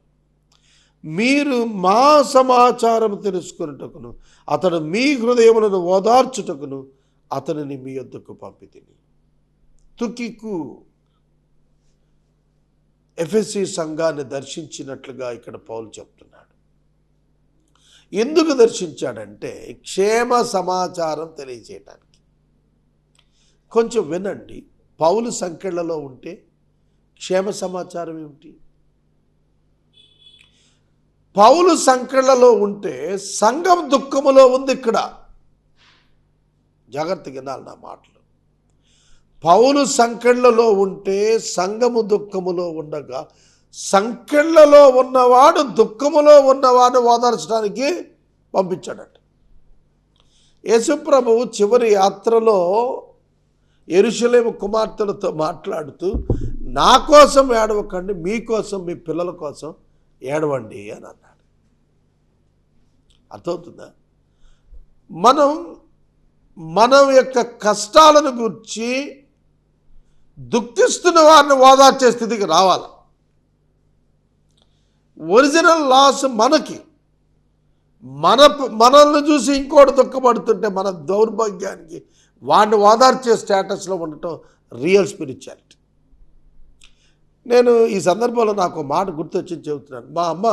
మీరు మా సమాచారం తెలుసుకొనుటకును అతడు మీ హృదయములను ఓదార్చుటకును అతనిని మీ యొద్దకు పంపితిని. తుకికు ఎఫెసీ సంఘాన్ని దర్శించినట్లుగా ఇక్కడ పౌలు చెప్తున్నాడు. ఎందుకు దర్శించాడంటే క్షేమ సమాచారం తెలియజేయటానికి. కొంచెం వినండి, పౌలు సంఖ్యలలో ఉంటే క్షేమ సమాచారం ఏమిటి? పౌలు సంఖ్యలలో ఉంటే సంఘం దుఃఖములో ఉంది. ఇక్కడ జాగ్రత్తగా వినాలి నా మాటలు. పౌలు సంఖ్యలలో ఉంటే సంఘము దుఃఖములో ఉండగా సంఖ్యలలో ఉన్నవాడు దుఃఖములో ఉన్నవాడు ఓదార్చడానికి పంపించాడట. యేసుప్రభువు చివరి యాత్రలో యెరూషలేము కుమార్తెలతో మాట్లాడుతూ నా కోసం ఏడవకండి, మీకోసం మీ పిల్లల కోసం ఏడవండి అని అన్నాడు. అర్థమవుతుందా? మన యొక్క కష్టాలను గురించి దుఃఖిస్తున్న వారిని ఓదార్చే స్థితికి రావాలి. ఒరిజినల్ లాస్ మనకి, మనల్ని చూసి ఇంకోటి దుఃఖపడుతుంటే మన దౌర్భాగ్యానికి వాడిని ఓదార్చే స్టేటస్లో ఉండటం రియల్ స్పిరిచువాలిటీ. నేను ఈ సందర్భంలో నాకు మాట గుర్తొచ్చి చెబుతున్నాను. మా అమ్మ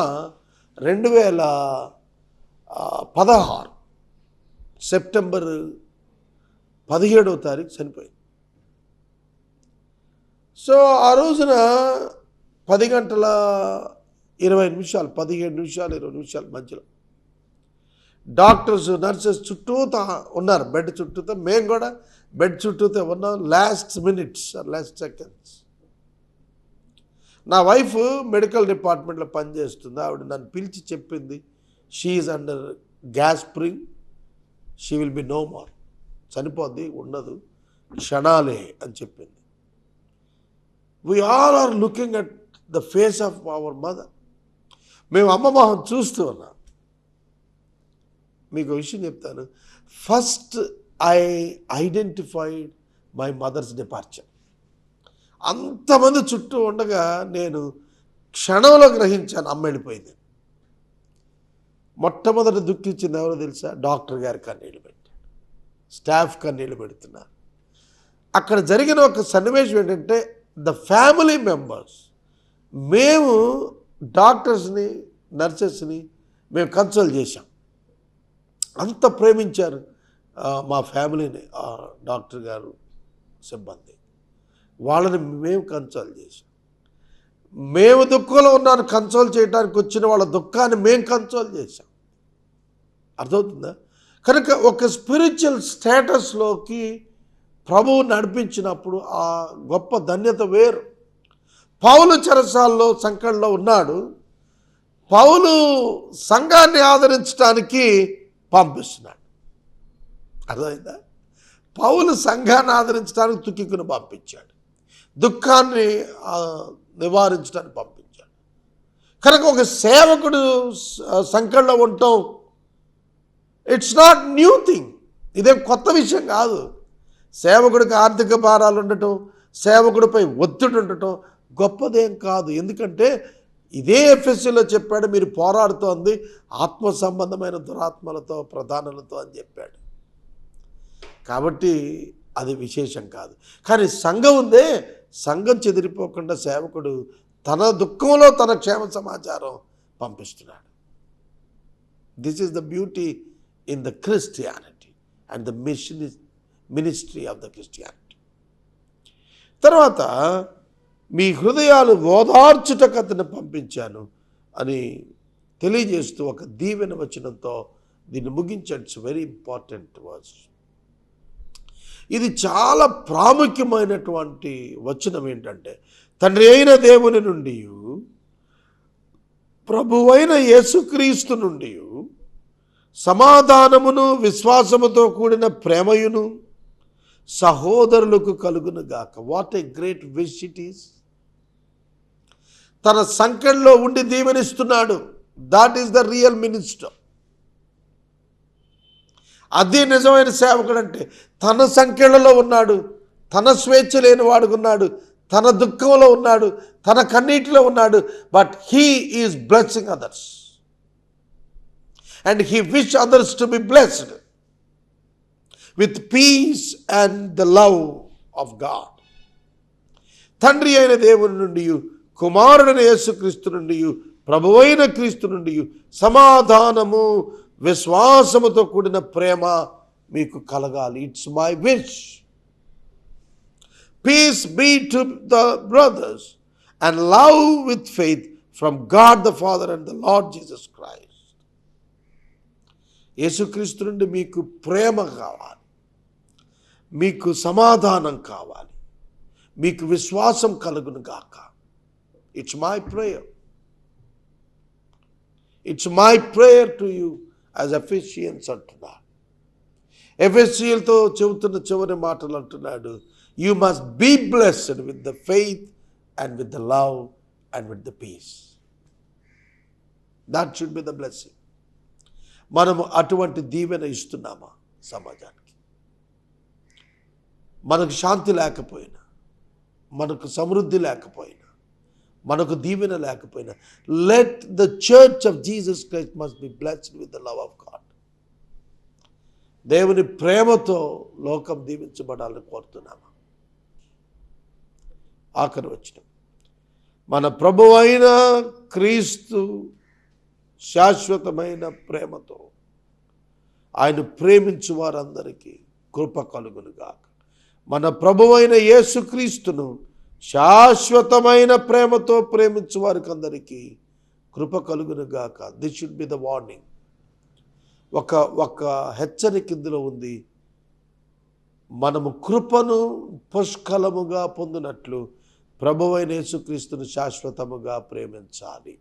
2016 సెప్టెంబర్ 17వ తారీఖు చనిపోయింది. సో ఆ రోజున 10:20 17 నిమిషాలు 20 నిమిషాల మధ్యలో డాక్టర్స్ నర్సెస్ చుట్టూతా ఉన్నారు, బెడ్ చుట్టూతా. మేము కూడా బెడ్ చుట్టూతా ఉన్నాం. Last minutes last seconds. నా వైఫ్ మెడికల్ డిపార్ట్మెంట్లో పనిచేస్తుంది. ఆవిడ నన్ను పిలిచి చెప్పింది, she is under gasping, she will be no more, చనిపోద్ది, ఉండదు, క్షణాలే అని చెప్పింది. We all are looking at the face of our mother. మేము అమ్మ మొహం చూస్తూ ఉన్నాం. మీకు విషయం చెప్తాను. First I identified my mother's departure. అంతమంది చుట్టూ ఉండగా నేను క్షణంలో గ్రహించాను అమ్మ వెళ్ళిపోయింది. మొట్టమొదటి దుఃఖించింది ఎవరో తెలుసా? డాక్టర్ గారు కన్నీళ్ళు పెట్టాడు, స్టాఫ్ కన్నీళ్ళు పెడుతున్నారు. అక్కడ జరిగిన ఒక సన్నివేశం ఏంటంటే, ద ఫ్యామిలీ మెంబర్స్, మేము డాక్టర్స్ని నర్సెస్ని మేము కన్సల్ట్ చేశాం. అంత ప్రేమించారు మా ఫ్యామిలీని డాక్టర్ గారు, సిబ్బంది. వాళ్ళని మేము కన్సల్ట్ చేశాం. మేము దుఃఖంలో ఉన్నాను, కన్సోల్ చేయడానికి వచ్చిన వాళ్ళ దుఃఖాన్ని మేము కన్సోల్ చేశాం. అర్థమవుతుందా? కనుక ఒక స్పిరిచువల్ స్టేటస్లోకి ప్రభువు నడిపించినప్పుడు ఆ గొప్ప ధన్యత వేరు. పౌలు చెరసాల్లో సంకటంలో ఉన్నాడు. పౌలు సంఘాన్ని ఆదరించడానికి పంపిస్తున్నాడు. అర్థమైందా? పౌలు సంఘాన్ని ఆదరించడానికి తుకికును పంపించాడు, దుఃఖాన్ని నివారించడానికి పంపించాడు. కనుక ఒక సేవకుడు సంకటంలో ఉండటం ఇట్స్ నాట్ న్యూ థింగ్, ఇదేం కొత్త విషయం కాదు. సేవకుడికి ఆర్థిక భారాలు ఉండటం, సేవకుడిపై ఒత్తిడి ఉండటం గొప్పదేం కాదు. ఎందుకంటే ఇదే ఎఫ్ఎస్సీలో చెప్పాడు, మీరు పోరాడుతోంది ఆత్మ సంబంధమైన దురాత్మలతో, ప్రధానులతో అని చెప్పాడు. కాబట్టి అది విశేషం కాదు. కానీ సంఘం ఉందే, సంఘం చెదిరిపోకుండా సేవకుడు తన దుఃఖంలో తన క్షేమ సమాచారం పంపిస్తున్నాడు. This is the beauty in the Christianity and the ministry of the Christianity. తర్వాత మీ హృదయాలు ఓదార్చుటకు అతను పంపించాను అని తెలియజేస్తూ ఒక దీవెన వచనంతో దీన్ని ముగించాడు. It's very important words. ఇది చాలా ప్రాముఖ్యమైనటువంటి వచనం. ఏంటంటే, తండ్రి అయిన దేవుని నుండి, ప్రభువైన యేసుక్రీస్తు నుండి సమాధానమును విశ్వాసముతో కూడిన ప్రేమయును సహోదరులకు కలుగును గాక. What a great wish it is. తన సంఖ్యలో ఉండి దీవెనిస్తున్నాడు. That is the real minister. అదే నిజమైన సేవకుడు అంటే. తన సంఖ్యలలో ఉన్నాడు, తన స్వేచ్ఛ లేని వాడుకున్నాడు, తన దుఃఖంలో ఉన్నాడు, తన కన్నీటిలో ఉన్నాడు. But he is blessing others and he wish others to be blessed with peace and the love of God. తండ్రి అయిన దేవుని నుండి, కుమారుడైన యేసుక్రీస్తు నుండి, ప్రభువైన క్రీస్తు నుండి సమాధానము విశ్వాసముతో కూడిన ప్రేమ మీకు కలగాలి. It's my wish. Peace be to the brothers and love with faith from God the Father and the Lord Jesus Christ. యేసుక్రీస్తు నుండి మీకు ప్రేమ కావాలి, మీకు సమాధానం కావాలి, మీకు విశ్వాసం కలుగును గాక. It's my prayer. It's my prayer to you as Ephesians అంటున్నాడు. ఎఫెసియన్తో చెబుతున్న చివరి మాటలు అంటున్నాడు, you must be blessed with the faith and with the love and with the peace. That should be the blessing. మనము అటువంటి దీవెన ఇస్తున్నామా సమాజానికి? మనకు శాంతి లేకపోయినా, మనకు సమృద్ధి లేకపోయినా, మనకు దీవెన లేకపోయినా, let the church of Jesus Christ must be blessed with the love of God. దేవుని ప్రేమతో లోకం దీవించబడాలని కోరుతున్నామా? ఆఖరి వచనం, మన ప్రభువైన క్రీస్తు శాశ్వతమైన ప్రేమతో ఆయన ప్రేమించు వారందరికీ కృప కలుగునుగాక. మన ప్రభువైన యేసుక్రీస్తును శాశ్వతమైన ప్రేమతో ప్రేమించు వారికి అందరికీ కృప కలుగునుగాక. This should be the warning. ఒక హెచ్చరిక ఇందులో ఉంది. మనము కృపను పుష్కలముగా పొందినట్లు ప్రభువైన యేసుక్రీస్తును శాశ్వతముగా ప్రేమించాలి.